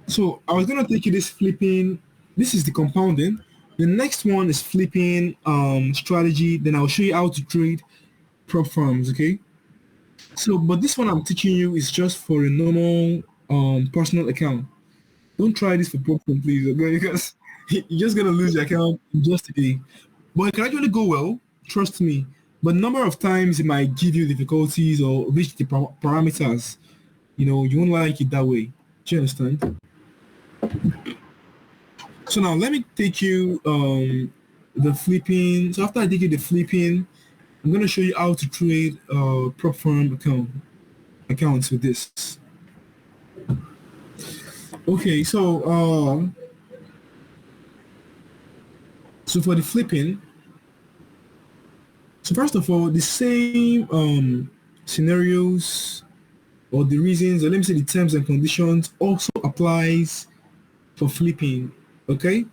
so I was gonna take you this flipping. This is the compounding. The next one is flipping strategy. Then I'll show you how to trade prop farms. Okay, so but this one I'm teaching you is just for a normal personal account. Don't try this for problem, please, okay? Because you're just gonna lose your account in just a day. But it can actually go well, trust me. But number of times it might give you difficulties or reach the parameters. You won't like it that way. Do you understand? So now let me take you the flipping. So after I take you the flipping, I'm gonna show you how to trade prop firm accounts with this. Okay, so for the flipping, so first of all, the same scenarios or the reasons, or let me say the terms and conditions also applies for flipping. Okay,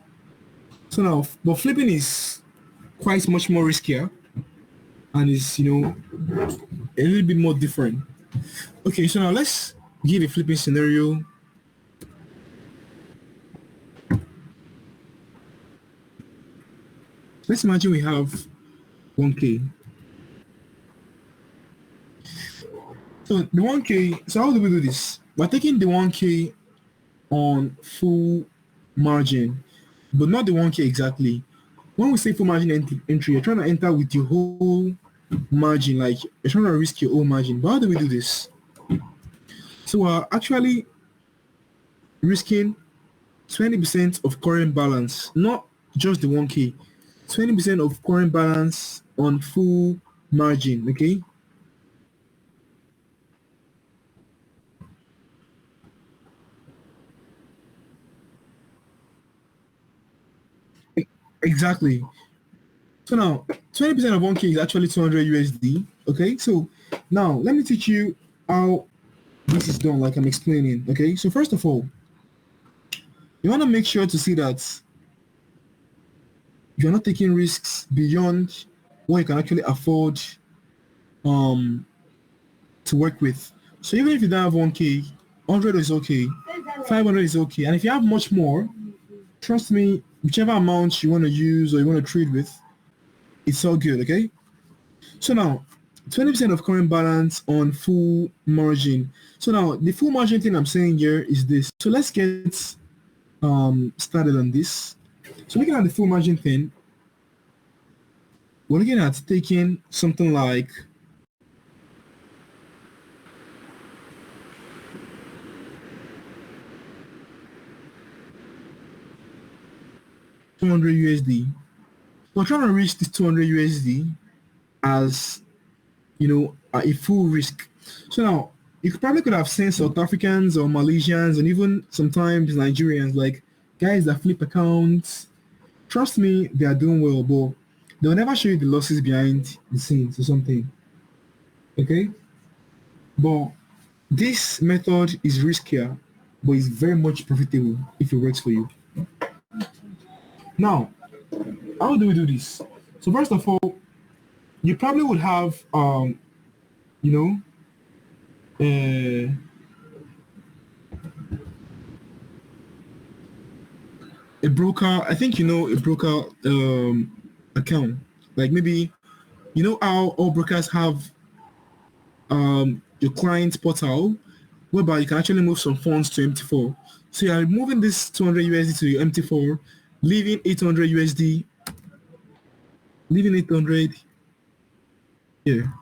So now, but flipping is quite much more riskier and is, a little bit more different. Okay, so now let's give a flipping scenario. Let's imagine we have 1K. So the 1K, so how do we do this? We're taking the 1K on full margin, but not the 1K exactly. When we say full margin entry, you're trying to enter with your whole margin, like you're trying to risk your whole margin. But how do we do this? So we're actually risking 20% of current balance, not just the 1K, 20% of current balance on full margin, okay? Exactly. So now, 20% of 1K is actually 200 USD, okay? So now, let me teach you how this is done, like I'm explaining, okay? So first of all, you want to make sure to see that you're not taking risks beyond what you can actually afford um to work with. So even if you don't have 1K, 100 is okay, 500 is okay. And if you have much more, trust me, whichever amount you want to use or you want to trade with, it's all good, okay? So now, 20% of current balance on full margin. So now, the full margin thing I'm saying here is this. So let's get started on this. So looking at the full margin thing, we're looking at taking something like 200 USD. We're trying to reach this 200 USD as a full risk. So now you probably could have seen South Africans or Malaysians and even sometimes Nigerians, like guys that flip accounts. Trust me, they are doing well, but they'll never show you the losses behind the scenes or something. Okay, but this method is riskier, but it's very much profitable if it works for you. Now, how do we do this? So first of all, you probably would have you know uh, a broker. I think a broker account. Like maybe how all brokers have your client portal whereby you can actually move some funds to MT4. So you are moving this 200 USD to your MT4, leaving 800 USD, leaving 800 here.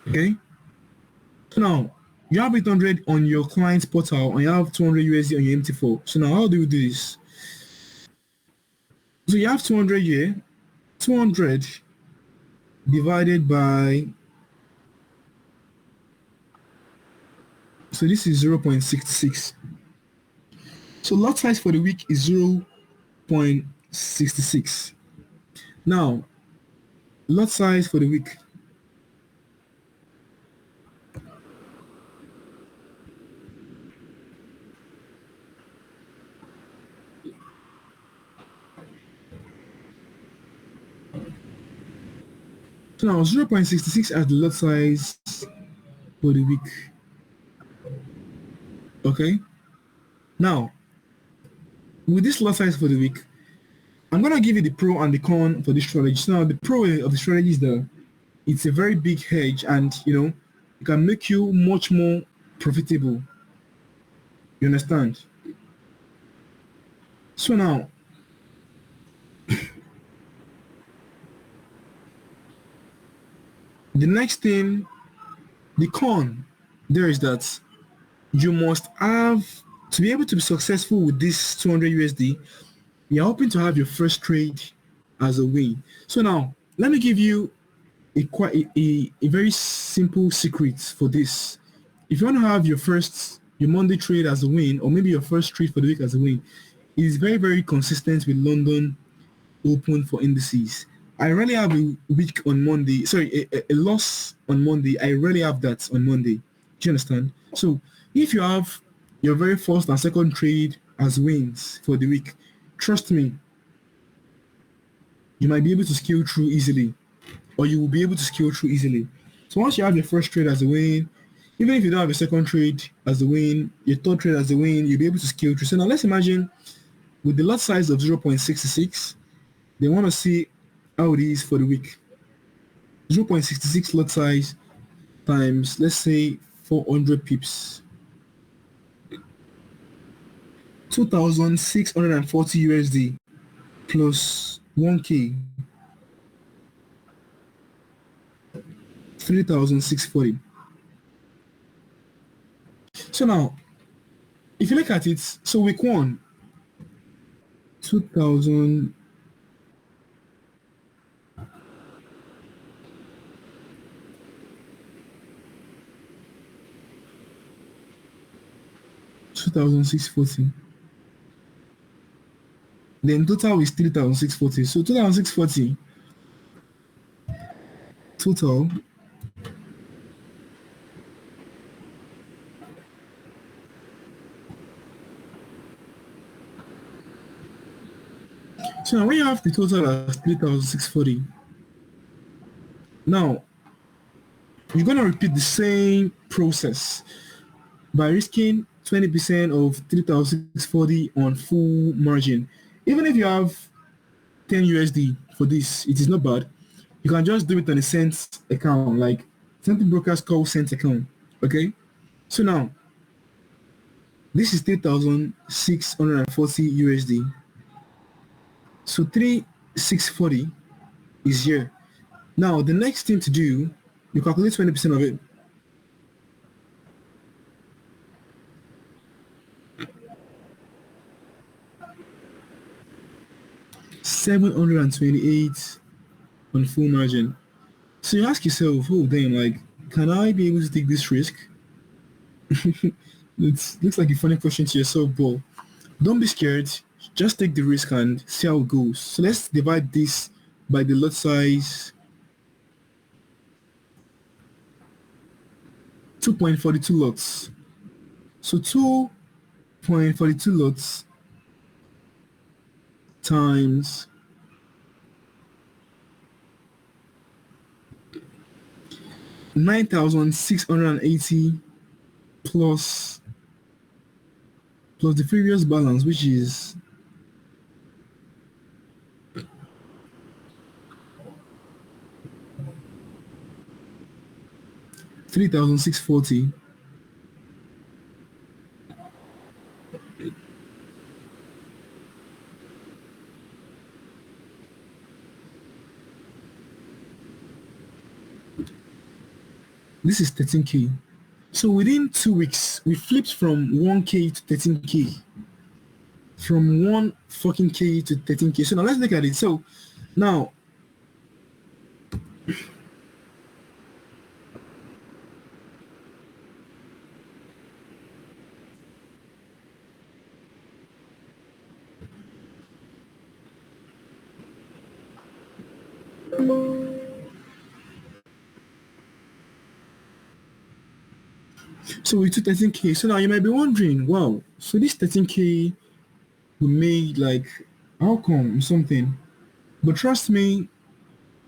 Okay. So now you have 800 on your client's portal and you have 200 USD on your MT4. So now how do you do this? So you have 200 here, 200 divided by, so this is 0.66. So lot size for the week is 0.66. Now, lot size for the week. So now 0.66 as the lot size for the week. Okay. Now, with this lot size for the week, I'm gonna give you the pro and the con for this strategy. So now the pro of the strategy is that it's a very big hedge and it can make you much more profitable. You understand? So now the next thing, the con there is that you must have to be able to be successful with this 200 USD. You're hoping to have your first trade as a win. So now let me give you a very simple secret for this. If you want to have your Monday trade as a win, or maybe your first trade for the week as a win, it is very, very consistent with London open for indices. I rarely have a week on Monday, sorry, a loss on Monday. I rarely have that on Monday. Do you understand? So if you have your very first and second trade as wins for the week, trust me, you might be able to scale through easily, or you will be able to scale through easily. So once you have your first trade as a win, even if you don't have a second trade as a win, your third trade as a win, you'll be able to scale through. So now let's imagine with the lot size of 0.66, they want to see how it is for the week. 0.66 lot size times, let's say, 400 pips. 2,640 USD plus 1K, 3,640. So now, if you look at it, so week one, 2,000, 2,640. Then total is 3,640. So 2,640 total. So now when you have the total as 3,640, now you're gonna repeat the same process by risking 20% of 3,640 on full margin. Even if you have 10 USD for this, it is not bad. You can just do it on a cents account, like something brokers call cents account. Okay. So now this is 3,640 USD. So 3,640 is here. Now the next thing to do, you calculate 20% of it. 728 on full margin. So you ask yourself, oh damn, like, can I be able to take this risk? It looks like a funny question to yourself, but don't be scared. Just take the risk and see how it goes. So let's divide this by the lot size. 2.42 lots. So 2.42 lots times 9,680 plus the previous balance, which is 3,640. This is 13K. So within 2 weeks, we flipped from 1K to 13K. From 1 fucking K to 13K. So now let's look at it. So now, so we took 13K. So now you might be wondering, wow, so this 13K we made, like, how come something? But trust me,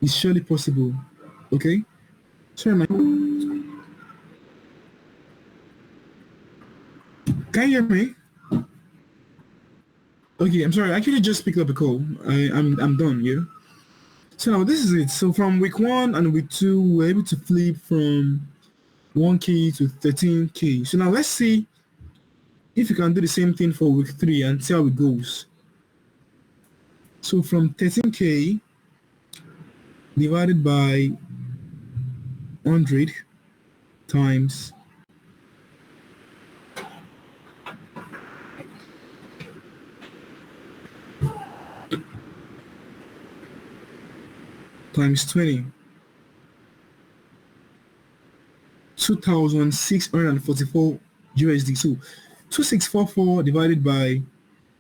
it's surely possible. Okay? Sorry, my can you hear me? Okay, I'm sorry. I actually just picked up a call. I'm done, yeah? So now this is it. So from week one and week two, we're able to flip from 1K to 13K. So now let's see if you can do the same thing for week three and see how it goes. So from 13K divided by 100 times 20, 2,644 USD. So 2,644 divided by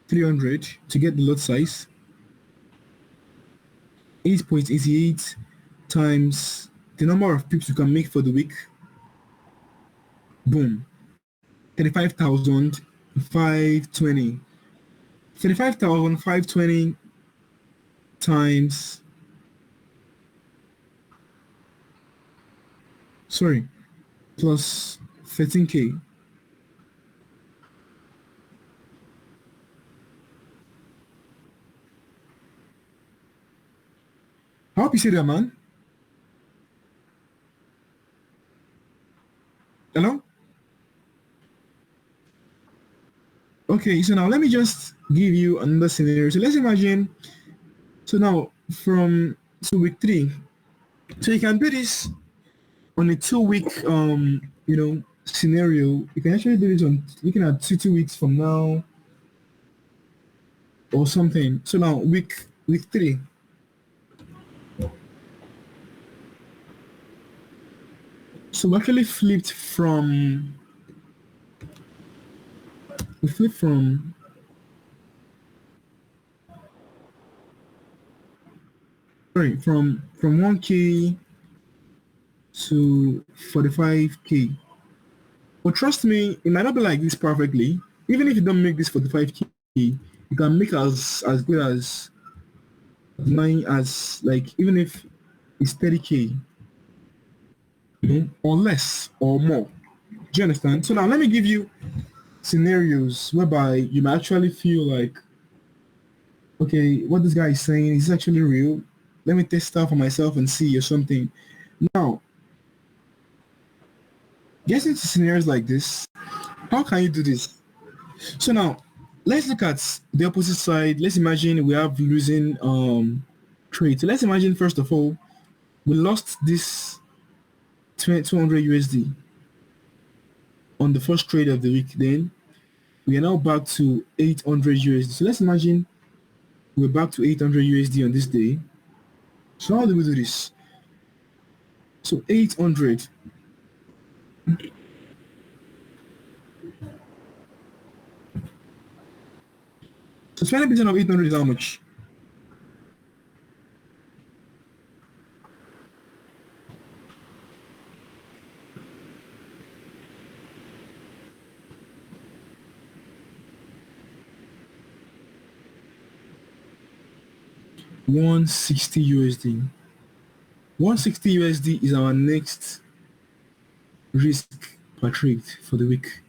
300 to get the lot size. 8.88 times the number of pips you can make for the week. Boom. 35,520 35,520 times, sorry, plus 13K. I hope you see that, man. Hello? Okay, so now let me just give you another scenario. So let's imagine, so now from week three, so you can do this on a 2 week scenario. You can actually do this on looking at two weeks from now or something. So now week three. So we flipped from sorry from 1K to 45K. But trust me, it might not be like this perfectly. Even if you don't make this 45K, you can make as good as mine as like even if it's 30K, or less or more. Do you understand? So now let me give you scenarios whereby you might actually feel like, okay, what this guy is saying is actually real. Let me test out for myself and see or something. Now, getting to scenarios like this, how can you do this? So now, let's look at the opposite side. Let's imagine we have losing trade. So let's imagine first of all, we lost this 200 USD on the first trade of the week. Then we are now back to 800 USD. So let's imagine we're back to 800 USD on this day. So how do we do this? So 800. So 20% of 800 is how much? 160 USD. 160 USD is our next risk per trade for the week.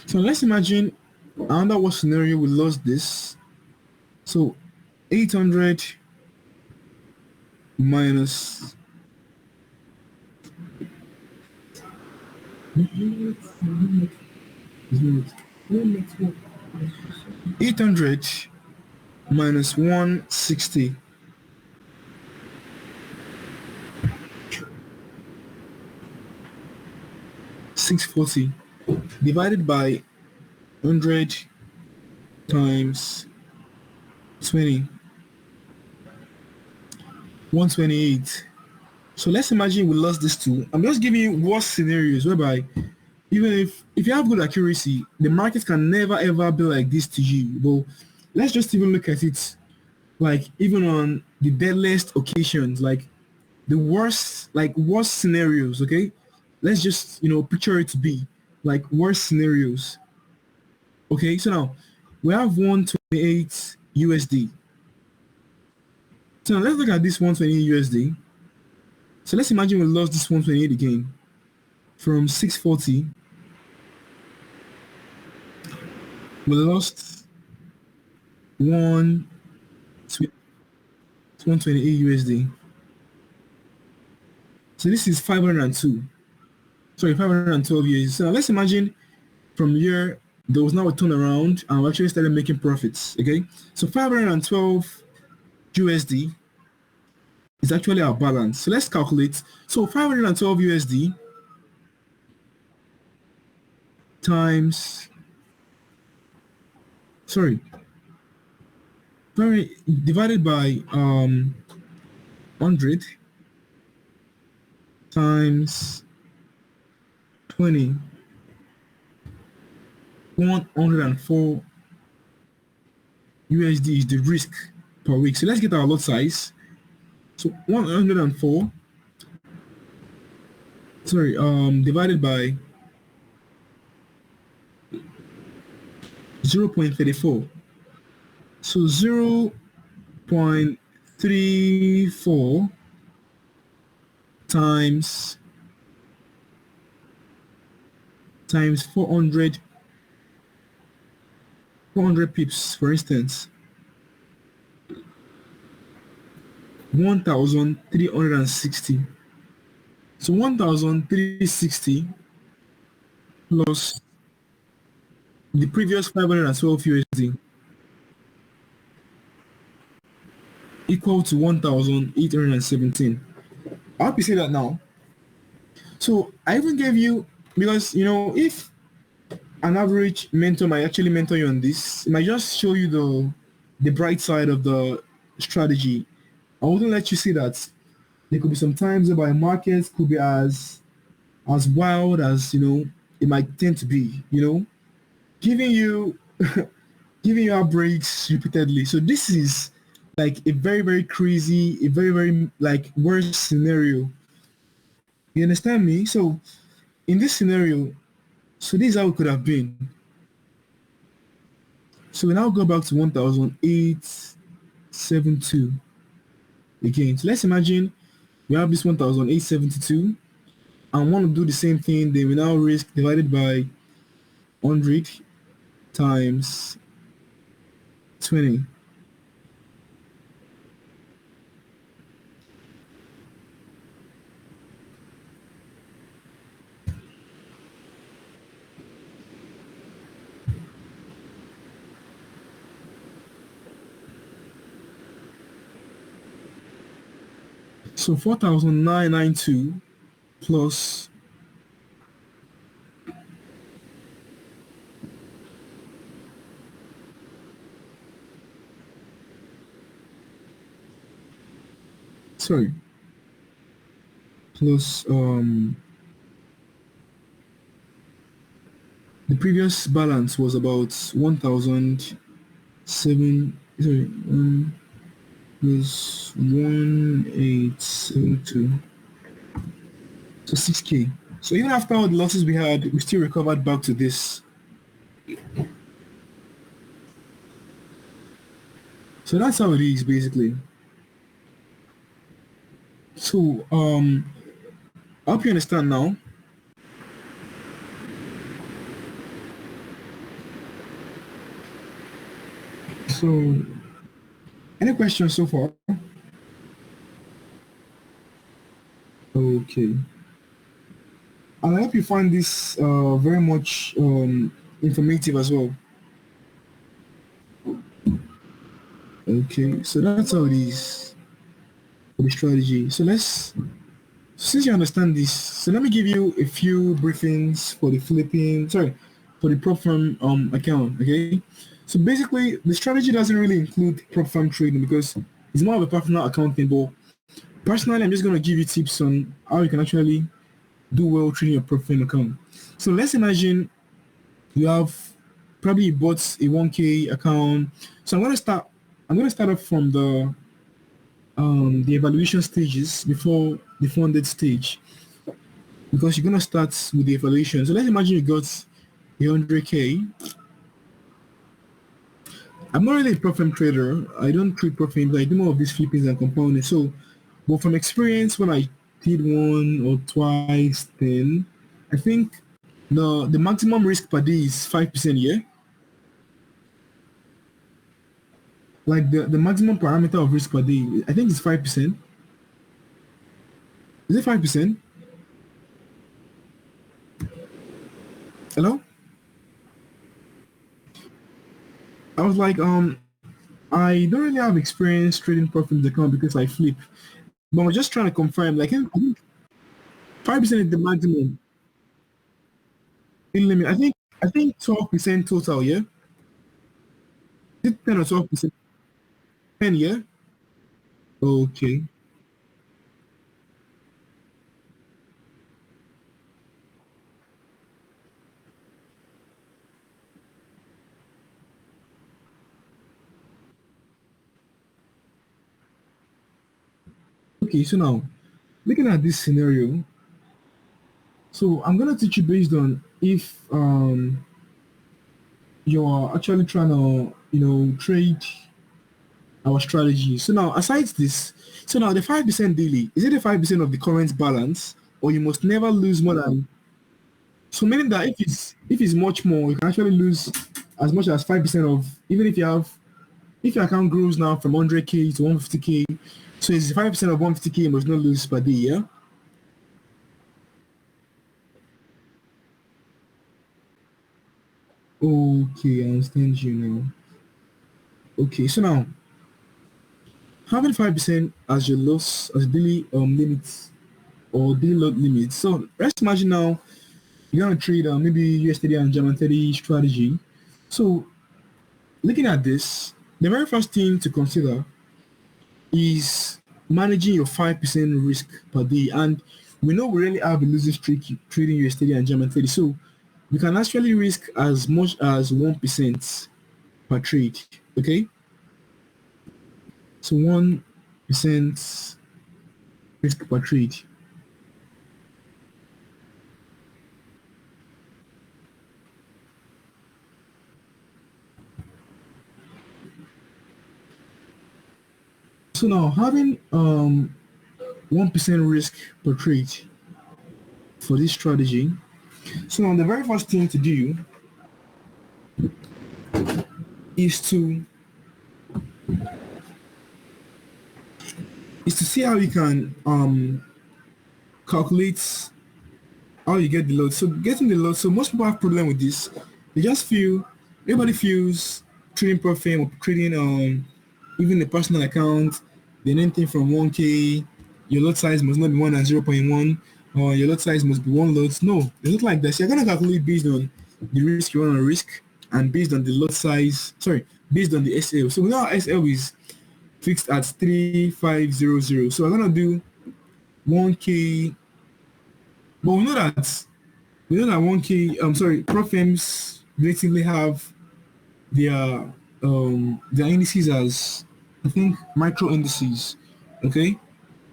So let's imagine under what scenario we lost this. So 800 minus 800 minus 160 640 divided by 100 times 20 128. So let's imagine we lost this too. I'm just giving you worst scenarios whereby even if you have good accuracy, the market can never ever be like this to you. But let's just even look at it like even on the deadliest occasions, like the worst scenarios, okay? Let's just picture it to be like worst scenarios. Okay, so now we have 128 USD. So now let's look at this 128 USD. So let's imagine we lost this 128 again from 640. We lost 128 USD. So this is 502. Sorry, 512 USD. So now let's imagine from here there was now a turnaround and we actually started making profits. Okay, so 512 USD is actually our balance. So let's calculate. So 512 USD times, sorry, divided by 100 times 20, 104 USD is the risk per week. So let's get our lot size. So 104, sorry, divided by 0.34. So 0.34 times 400 pips, for instance, 1,360. So 1,360 plus the previous 512 USD equal to 1,817. I hope you see that now. So I even gave you, because if an average mentor might actually mentor you on this, it might just show you the bright side of the strategy. I wouldn't let you see that there could be some times whereby markets could be as wild as it might tend to be. Giving you giving you outbreaks repeatedly. So this is like a very very crazy, a very very like worst scenario. You understand me? So in this scenario, so this is how it could have been. So we now go back to 1,872 again. So let's imagine we have this 1,872 and want to do the same thing. Then we now risk divided by 100 times 20. So 4,992 plus, sorry, plus the previous balance was about 1,007, sorry, plus 1,872. So 6K. So even after all the losses we had, we still recovered back to this. So that's how it is basically. So I hope you understand now. So any questions so far? Okay. And I hope you find this very much informative as well. Okay, so that's how it is for the strategy. So since you understand this, so let me give you a few briefings for the for the prop firm account. Okay, so basically the strategy doesn't really include prop firm trading because it's more of a personal accounting. But personally, I'm just going to give you tips on how you can actually do well trading your prop firm account. So let's imagine you have probably bought a 1K account. So I'm gonna start off from the evaluation stages before the funded stage, because you're gonna start with the evaluation. So let's imagine you got 100K. I'm not really a profit trader. I don't trade profit. I do more of these flippings and compounding. So, but from experience, when I did one or twice, then I think the maximum risk per day is 5%. Yeah, like the maximum parameter of risk per day, I think it's 5%. Is it 5%? Hello? I was like, I don't really have experience trading profit in the account because I flip. But I was just trying to confirm, like, I think 5% is the maximum in limit. I think 12% total, yeah? Is it 10 or 12%? 10, yeah? Okay. Okay, so now looking at this scenario, so I'm gonna teach you based on if you're actually trying to, trade our strategy. So now, aside this, so now the 5% daily, is it the 5% of the current balance, or you must never lose more than, so meaning that if it's much more, you can actually lose as much as 5% of, even if your account grows now from 100K to 150K, so it's 5% of 150K you must not lose per day, yeah? Okay, I understand you now. Okay, so now having 5% as your loss as daily limit or daily lot limit. So let's imagine now you're gonna trade maybe USD and German 30 strategy. So looking at this, the very first thing to consider is managing your 5% risk per day. And we know we really have a losing streak trading USD and German 30. So we can actually risk as much as 1% per trade. Okay? So 1% risk per trade. So now having 1% risk per trade for this strategy. So now the very first thing to do is to see how you can calculate how you get the load. So getting the load. So most people have problem with this. They just feel everybody feels trading profit or trading even the personal account. Then anything from 1K, your lot size must not be one and 0.1, or your lot size must be one lot. No, it's not like that. So you're gonna calculate based on the risk you want to risk and based on the lot size. Sorry, based on the SL. So now SL is fixed at 3500. So I'm gonna do 1K, but we know that 1K. Sorry, prop firms relatively have their indices as, I think, micro indices. Okay,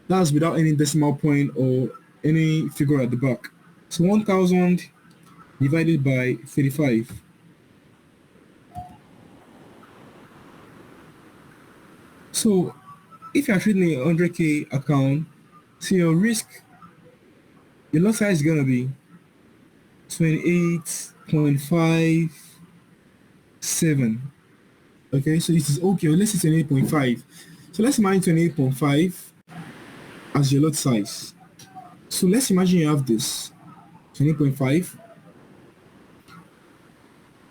that's without any decimal point or any figure at the back. So 1,000 divided by 35. So if you're trading a 100K account, so your risk, your lot size is gonna be 28.57. Okay, so it is okay. Let's say 28.5. So let's imagine 28.5 as your lot size. So let's imagine you have this 28.5.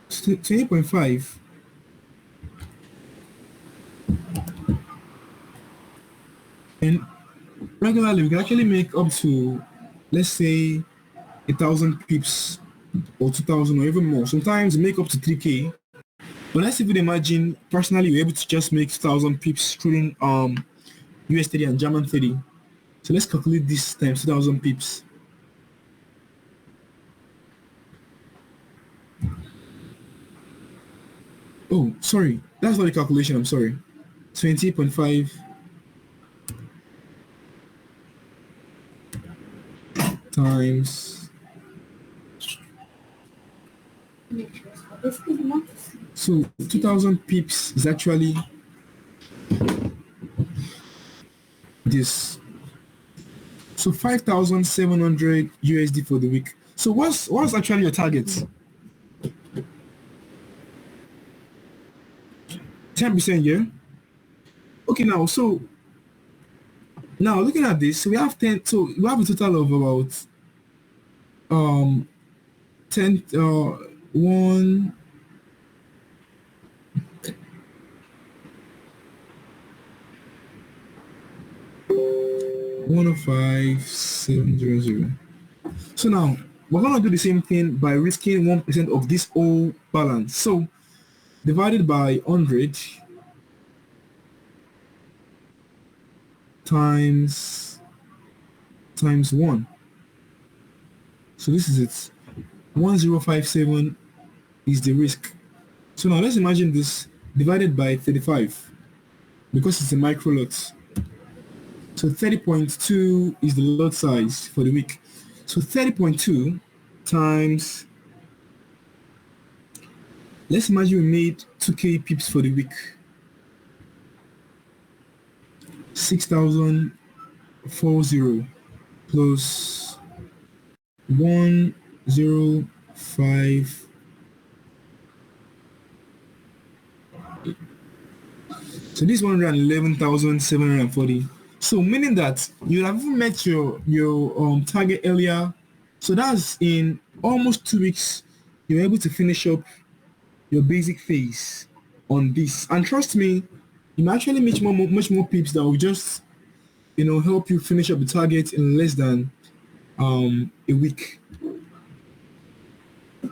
28.5. And regularly we can actually make up to, let's say, 1,000 pips or 2,000 or even more. Sometimes we make up to 3K. But let's even imagine personally you're able to just make 2,000 pips trading US 30 and German 30. So let's calculate this times 2,000 pips. Oh, sorry. That's not the calculation. I'm sorry. 20.5 times. So 2,000 pips is actually this. So 5,700 USD for the week. So what's actually your target? 10%, yeah? Okay, now looking at this, so we have 10, so we have a total of about um 10 one 105,700. So now we're gonna do the same thing by risking 1% of this whole balance. So divided by 100 times 1. So this is it. 1057 is the risk. So now let's imagine this divided by 35 because it's a micro lot. So 30.2 is the lot size for the week. So 30.2 times Let's imagine we made 2k pips for the week. 6,040 plus 105. So this 111,740. So meaning that you have even met your target earlier. So that's in almost 2 weeks. You're able to finish up your basic phase on this. And trust me, you might actually make much more pips that will just help you finish up the target in less than a week. Do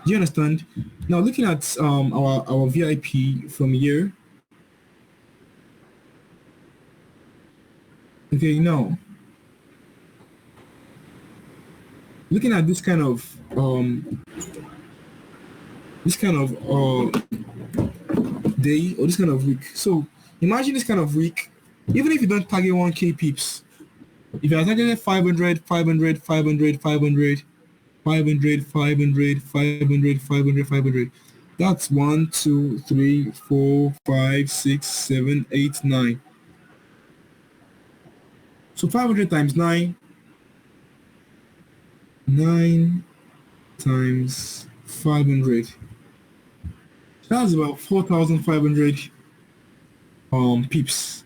you understand? Now looking at our VIP from here. Okay, now looking at this kind of day or this kind of week. So imagine this kind of week, even if you don't target 1k pips, if you are targeting 500, 500, 500, 500, 500, 500, 500, 500, 500, that's 1, 2, 3, 4, 5, 6, 7, 8, 9. So 500 times 9, 9 times 500. That's about 4,500 pips.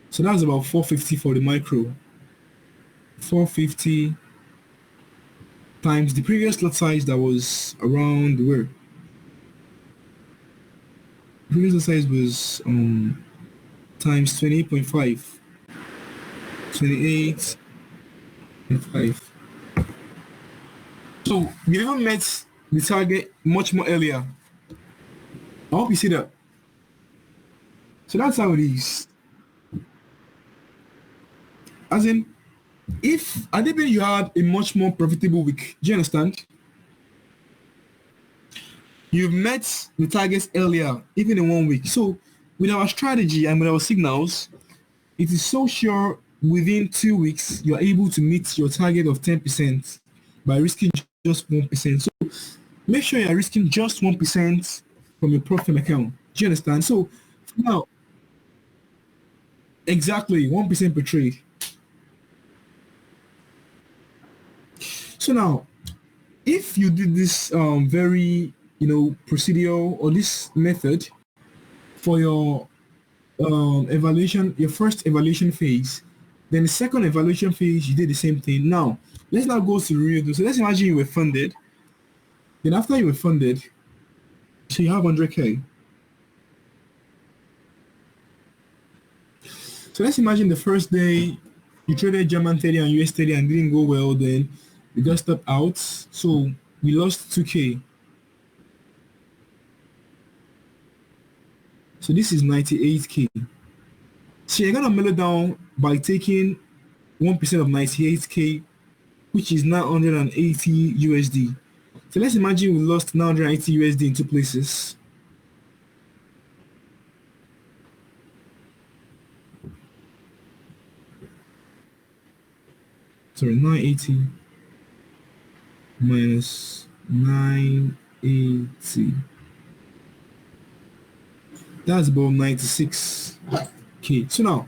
So that's about 450 for the micro. 450 times the previous lot size that was around where? The previous lot size was times 28.5. 28.5. So we even met the target much more earlier. I hope you see that. So that's how it is. As in, if I think you had a much more profitable week, do you understand? You've met the targets earlier, even in 1 week. So with our strategy and with our signals, it is so sure within 2 weeks you're able to meet your target of 10% by risking just 1%. So make sure you're risking just 1% from your profit account. Do you understand? So now, exactly 1% per trade. So now, if you did this very procedure or this method for your evaluation, your first evaluation phase, then the second evaluation phase you did the same thing. Now let's now go to the real deal. So let's imagine you were funded. Then after you were funded, so you have 100k. So let's imagine the first day you traded German 30 and US 30 and didn't go well. Then you got stopped out, so we lost 2k. So this is 98k. So you're gonna mellow down by taking 1% of 98k, which is 980 USD. So let's imagine we lost 980 USD in two places. Sorry, 980 minus 980. That's about 96k. So now,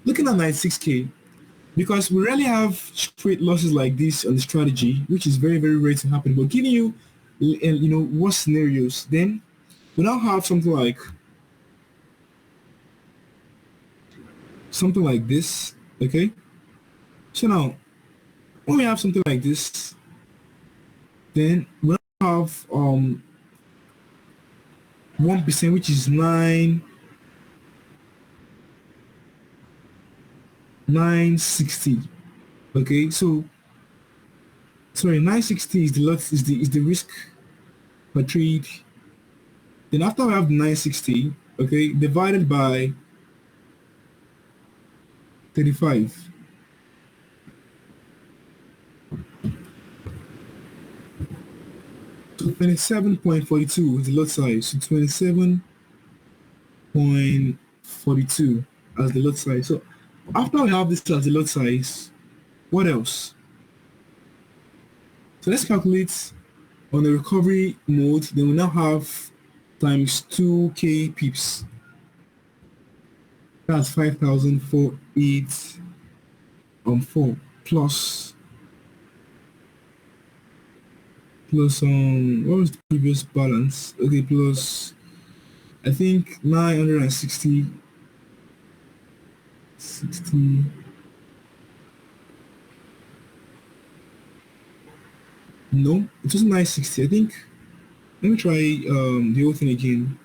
looking at 96k, because we rarely have straight losses like this on the strategy, which is very, very rare to happen. But giving you, what scenarios, then we now have something like this. Okay. So now, when we have something like this, then we now have 1%, which is 960. Okay, so sorry, 960 is the lot, is the risk per trade. Then after we have 960, okay, divided by 35. So 27.42 is the lot size. So 27.42 as the lot size. So after we have this as the lot size, what else? So let's calculate on the recovery mode. Then we now have times 2k pips. That's 5,048 4 plus what was the previous balance? Okay, plus I think 960 60. No, it was 960. I think let me try the whole thing again.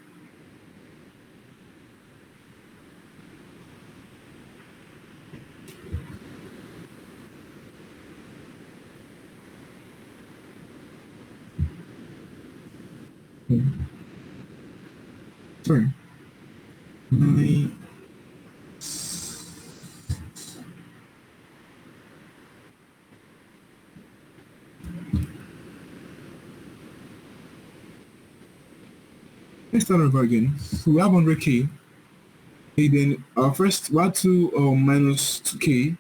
Hmm, sorry. Nine, let's start over again. So we have 100k. Okay, then our first we had to minus 2k.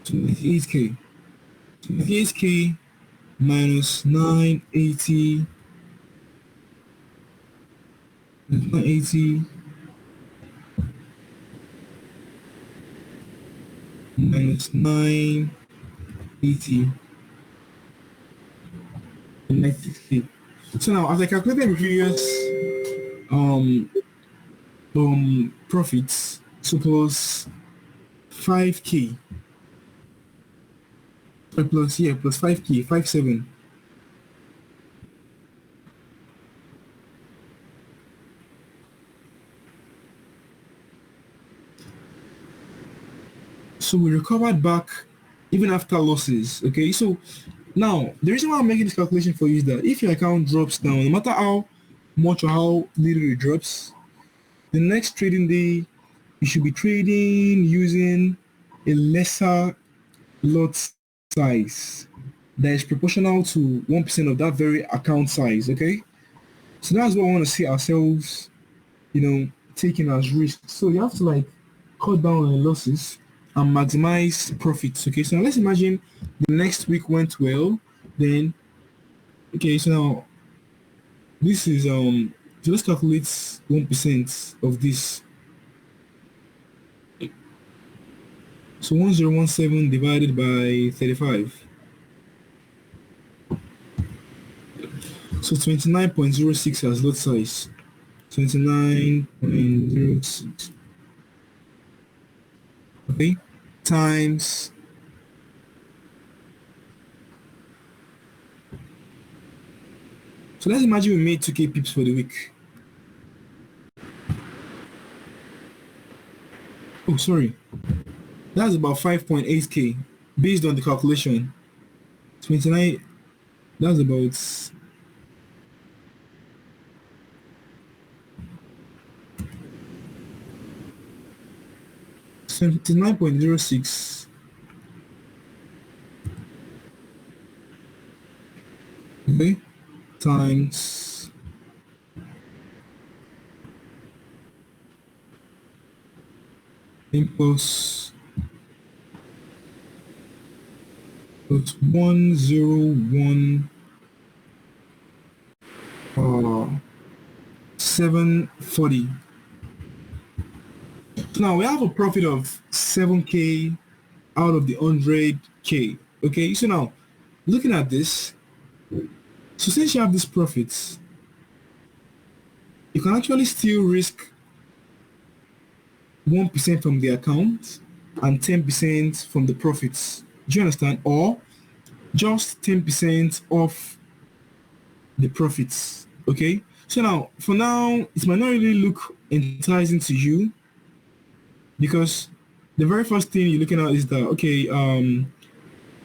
28k. 28k minus 980. 980 minus 980 and 960. So now, as I calculated the previous um profits, so plus 5k, plus yeah, plus 5k, 57. So we recovered back even after losses. Okay, so now the reason why I'm making this calculation for you is that if your account drops down, no matter how much or how little it drops, the next trading day you should be trading using a lesser lot size that is proportional to 1% of that very account size. Okay, so that's what I want to see ourselves, taking as risk. So you have to like cut down on the losses and maximize profits. Okay, so now let's imagine the next week went well. Then okay, so now this is so let's calculate 1% of this. So 1017 divided by 35. So 29.06 as lot size. 29.06. Okay. Times so let's imagine we made 2k pips for the week. Oh sorry. That's about 5.8k based on the calculation. 29 that's about 79.06. Okay, times plus 101 740. So now we have a profit of 7k out of the 100k. Okay, so now looking at this, so since you have these profits, you can actually still risk 1% from the account and 10% from the profits. Do you understand? Or just 10% off the profits. Okay. So now, for now, it might not really look enticing to you because the very first thing you're looking at is that okay,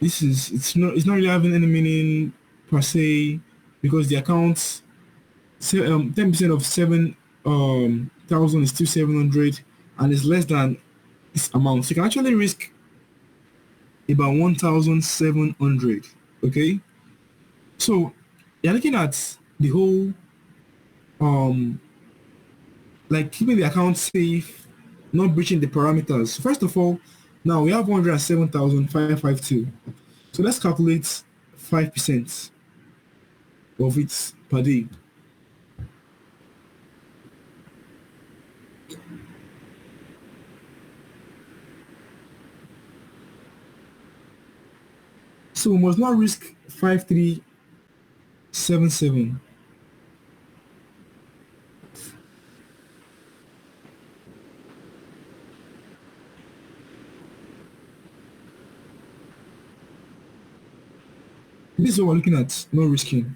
it's not really having any meaning per se because the account 10% of 7,000 is still 700 and it's less than this amount. So you can actually risk about 1,700. Okay, so you're looking at the whole um like keeping the account safe, not breaching the parameters. First of all, now we have 107,552. So let's calculate 5% of it per day. So we must not risk 5377. This is what we're looking at, no risking.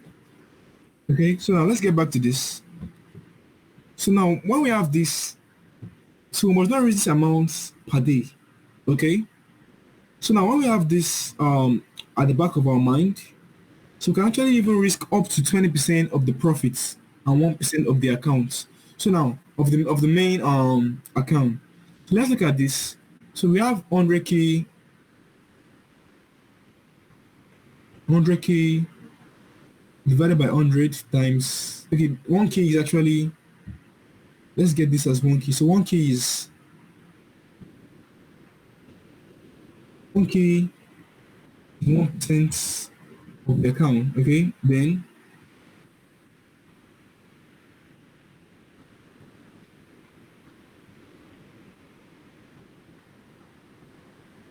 Okay, so now let's get back to this. So now when we have this, so we must not risk this amount per day. Okay, so now when we have this at the back of our mind, so we can actually even risk up to 20% of the profits and 1% of the account. So now of the main account. So let's look at this. So we have 100k divided by 100 times, okay, 1k is actually, let's get this as 1k. So 1k is 1% of the account. Okay, then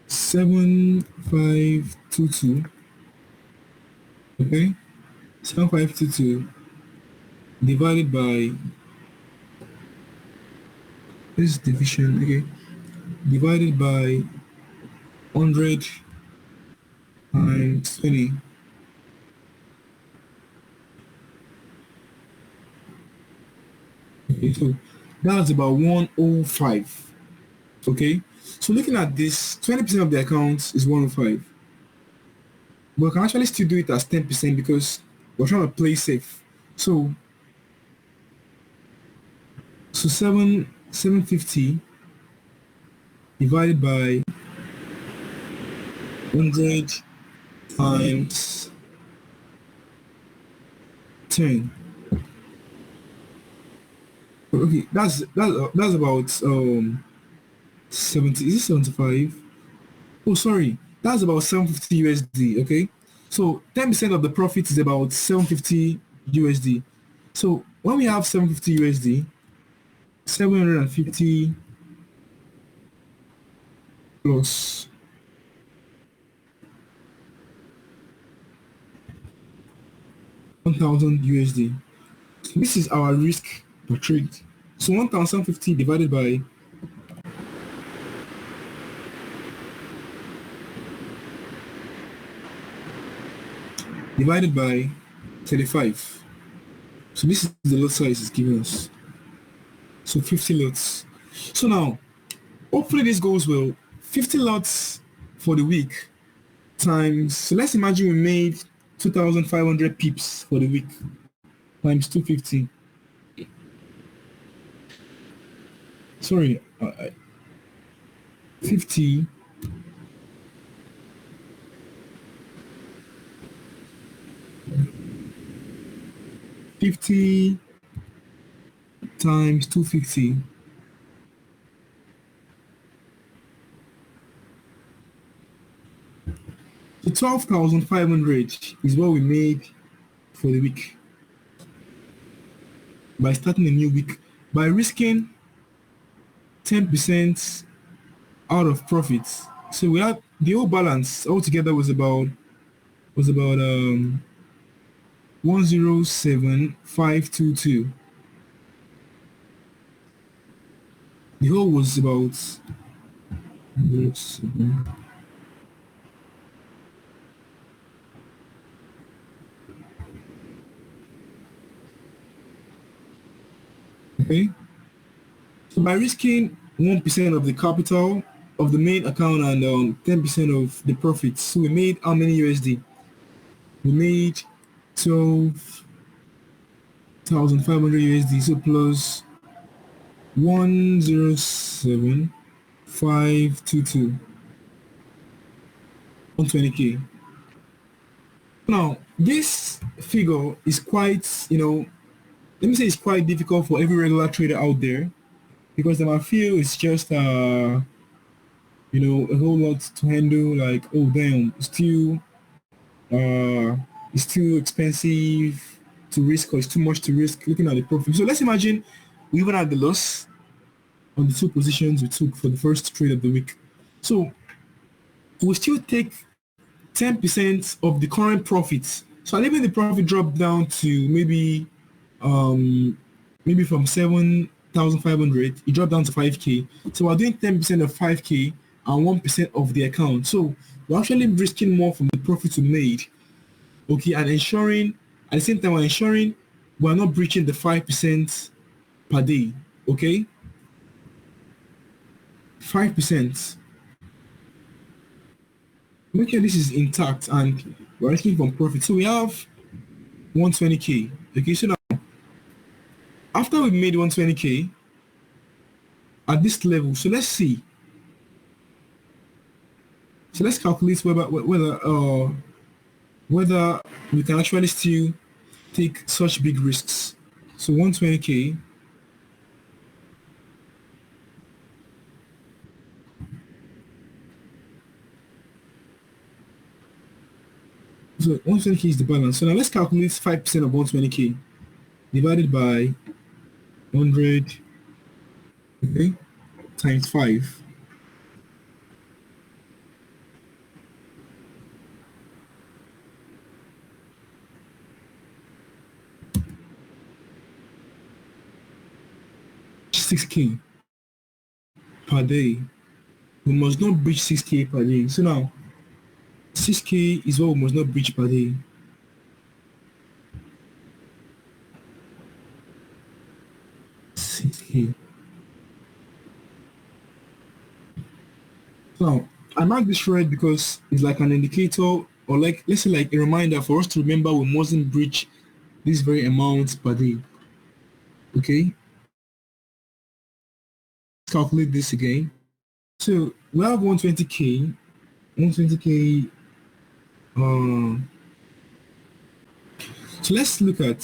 7522. Okay, 7522 divided by this division. Okay, divided by 100 times 20. Okay, so that's about 105. Okay, so looking at this, 20% of the account is 105. But we can actually still do it as 10% because we're trying to play safe. So 750 divided by 100 times 10. Okay, that's about 70. Is it 75? Oh, sorry, that's about 750 USD. Okay, so 10% of the profit is about 750 USD. So when we have 750 USD, 750 plus 1000 USD. So this is our risk per trade. So 1750 divided by 35. So this is the lot size it's giving us. So 50 lots. So now, hopefully this goes well. 50 lots for the week times, so let's imagine we made 2,500 pips for the week times 250. Sorry, 50 50 times 250. So 12,500 is what we made for the week by starting a new week, by risking 10% out of profits. So we had the whole balance altogether was about 107,522. The whole was about 107. Okay. So by risking 1% of the capital of the main account and 10% of the profits, so we made how many USD? We made 12,500 USD. So plus 107,522, 120k. Now this figure is quite, let me say it's quite difficult for every regular trader out there because they might feel it's just a whole lot to handle, like, oh damn, still it's too expensive to risk or it's too much to risk looking at the profit. So let's imagine we even had the loss on the two positions we took for the first trade of the week. So we'll still take 10% of the current profits. So even the profit dropped down to um maybe from 7,500, it dropped down to 5k. So we're doing 10% of 5k and 1% of the account. So we're actually risking more from the profits we made. Okay, and ensuring at the same time we're ensuring we're not breaching the 5% per day. Okay, 5%. Make sure this is intact and we're risking from profit. So we have 120k. Okay, so now after we made 120k at this level, so let's see. So let's calculate whether we can actually still take such big risks. So 120k. So 120k is the balance. So now let's calculate 5% of 120k divided by 100, okay, times 5. 6k per day. We must not breach 6k per day. So now 6k is what we must not breach per day. 6k. So I mark this red because it's like an indicator or like let's say like a reminder for us to remember we mustn't breach this very amount per day. Okay, let's calculate this again. So we have 120k, 120k. Uh, so let's look at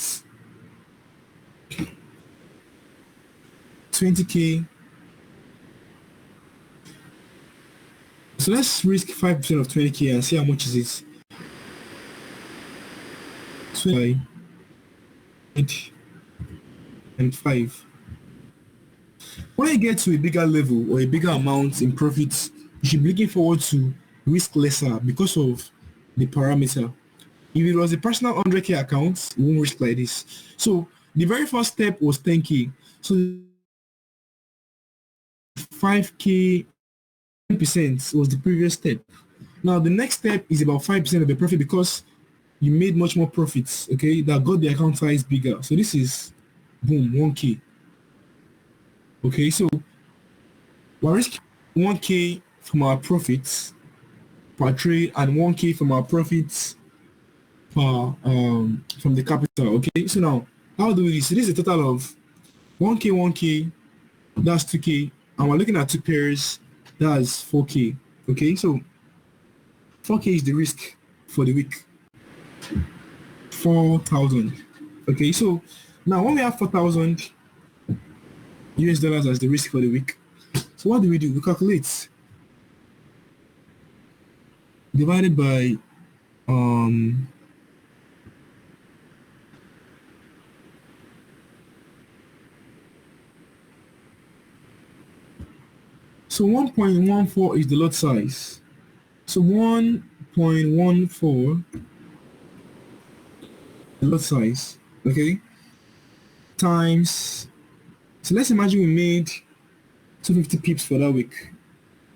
20k. So let's risk 5% of 20k and see how much is it. 20 and 5. When you get to a bigger level or a bigger amount in profits, you should be looking forward to risk lesser because of the parameter. If it was a personal 100k account, you won't risk like this. So the very first step was 10k. So 5k, 10% was the previous step. Now the next step is about 5% of the profit because you made much more profits, okay, that got the account size bigger. So this is boom, 1k. Okay, so we're risking 1k from our profits per trade and 1k from our profits per from the capital. Okay, so now how do we so this is a total of 1k, 1k, that's 2k, and we're looking at two pairs, that's 4k. Okay, so 4k is the risk for the week. 4,000. Okay, so now when we have 4,000 US dollars as the risk for the week, so what do? We calculate divided by um so 1.14 is the lot size. So 1.14 the lot size, okay, times, so let's imagine we made 250 pips for that week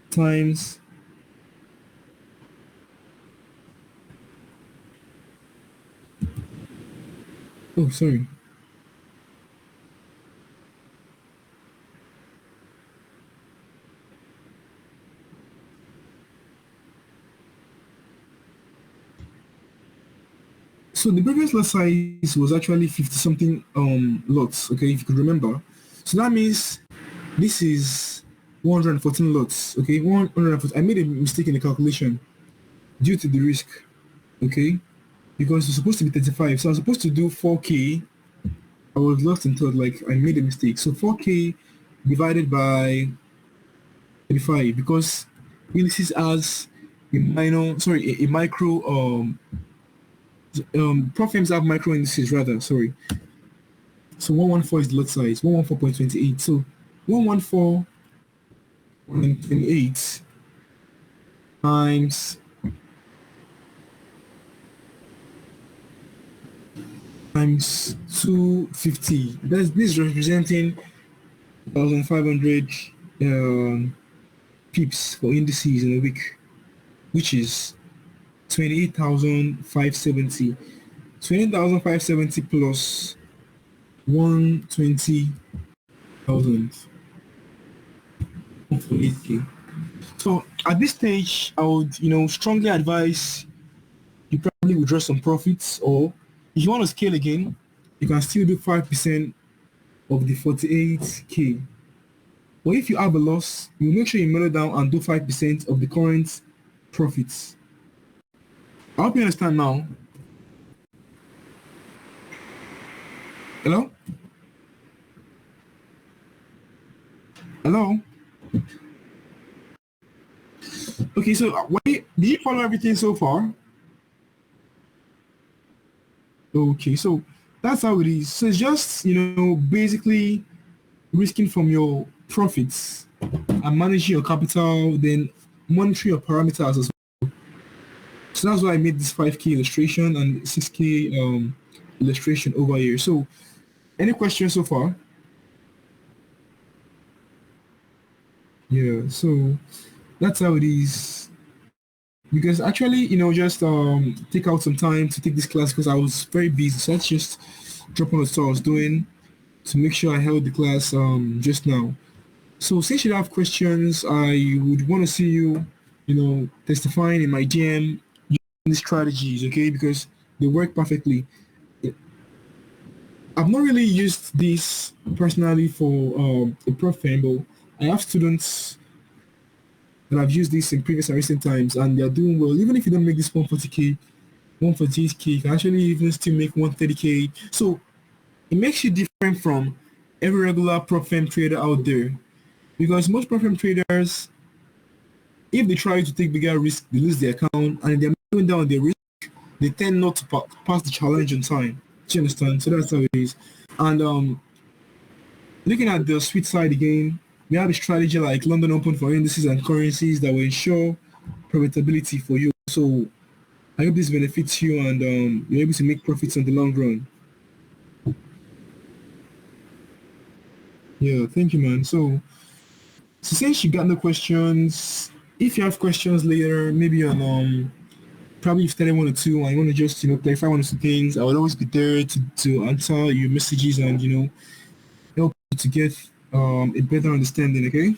times, oh sorry, so the previous lot size was actually 50 something lots, okay, if you could remember. So that means this is 114 lots, okay, 114. I made a mistake in the calculation due to the risk, okay, because it's supposed to be 35, so I was supposed to do 4k. I was lost in thought, like I made a mistake. So 4k divided by 35 because this is as a minor, sorry, a micro prop firms have micro indices rather. Sorry. So 114 is the lot size. 114.28. So 114.28 times times 250. This is representing 1,500 um, pips for indices in a week, which is 28,570. 28,570 plus 120,000 for 8K. So at this stage, I would, strongly advise you probably withdraw some profits, or if you want to scale again, you can still do 5% of the 48K. But if you have a loss, you make sure you mellow down and do 5% of the current profits. I hope you understand now. Hello? Hello? Okay, so wait, did you follow everything so far? Okay, so that's how it is. So it's just, basically risking from your profits and managing your capital, then monitor your parameters as well. So that's why I made this 5K illustration and 6K illustration over here. So any questions so far? Yeah, so that's how it is. Because actually, just take out some time to take this class because I was very busy. So that's just drop on what I was doing to make sure I held the class just now. So since you have questions, I would want to see you, testifying in my DM using these strategies, okay? Because they work perfectly. I've not really used this personally for a prof firm, but I have students that have used this in previous and recent times, and they're doing well. Even if you don't make this 140K, 148K, you can actually even still make 130K. So it makes you different from every regular prop firm trader out there. Because most prop firm traders, if they try to take bigger risk, they lose their account, and if they're going down their risk, they tend not to pass the challenge on time. Do you understand? So that's how it is. And looking at the sweet side again, we have a strategy like London Open for indices and currencies that will ensure profitability for you. So I hope this benefits you and you're able to make profits in the long run. Yeah, thank you, man. So since you got no questions, if you have questions later, maybe on probably if you one or two and you want to just clarify one or two things, I will always be there to answer your messages and help you to get a better understanding. Okay.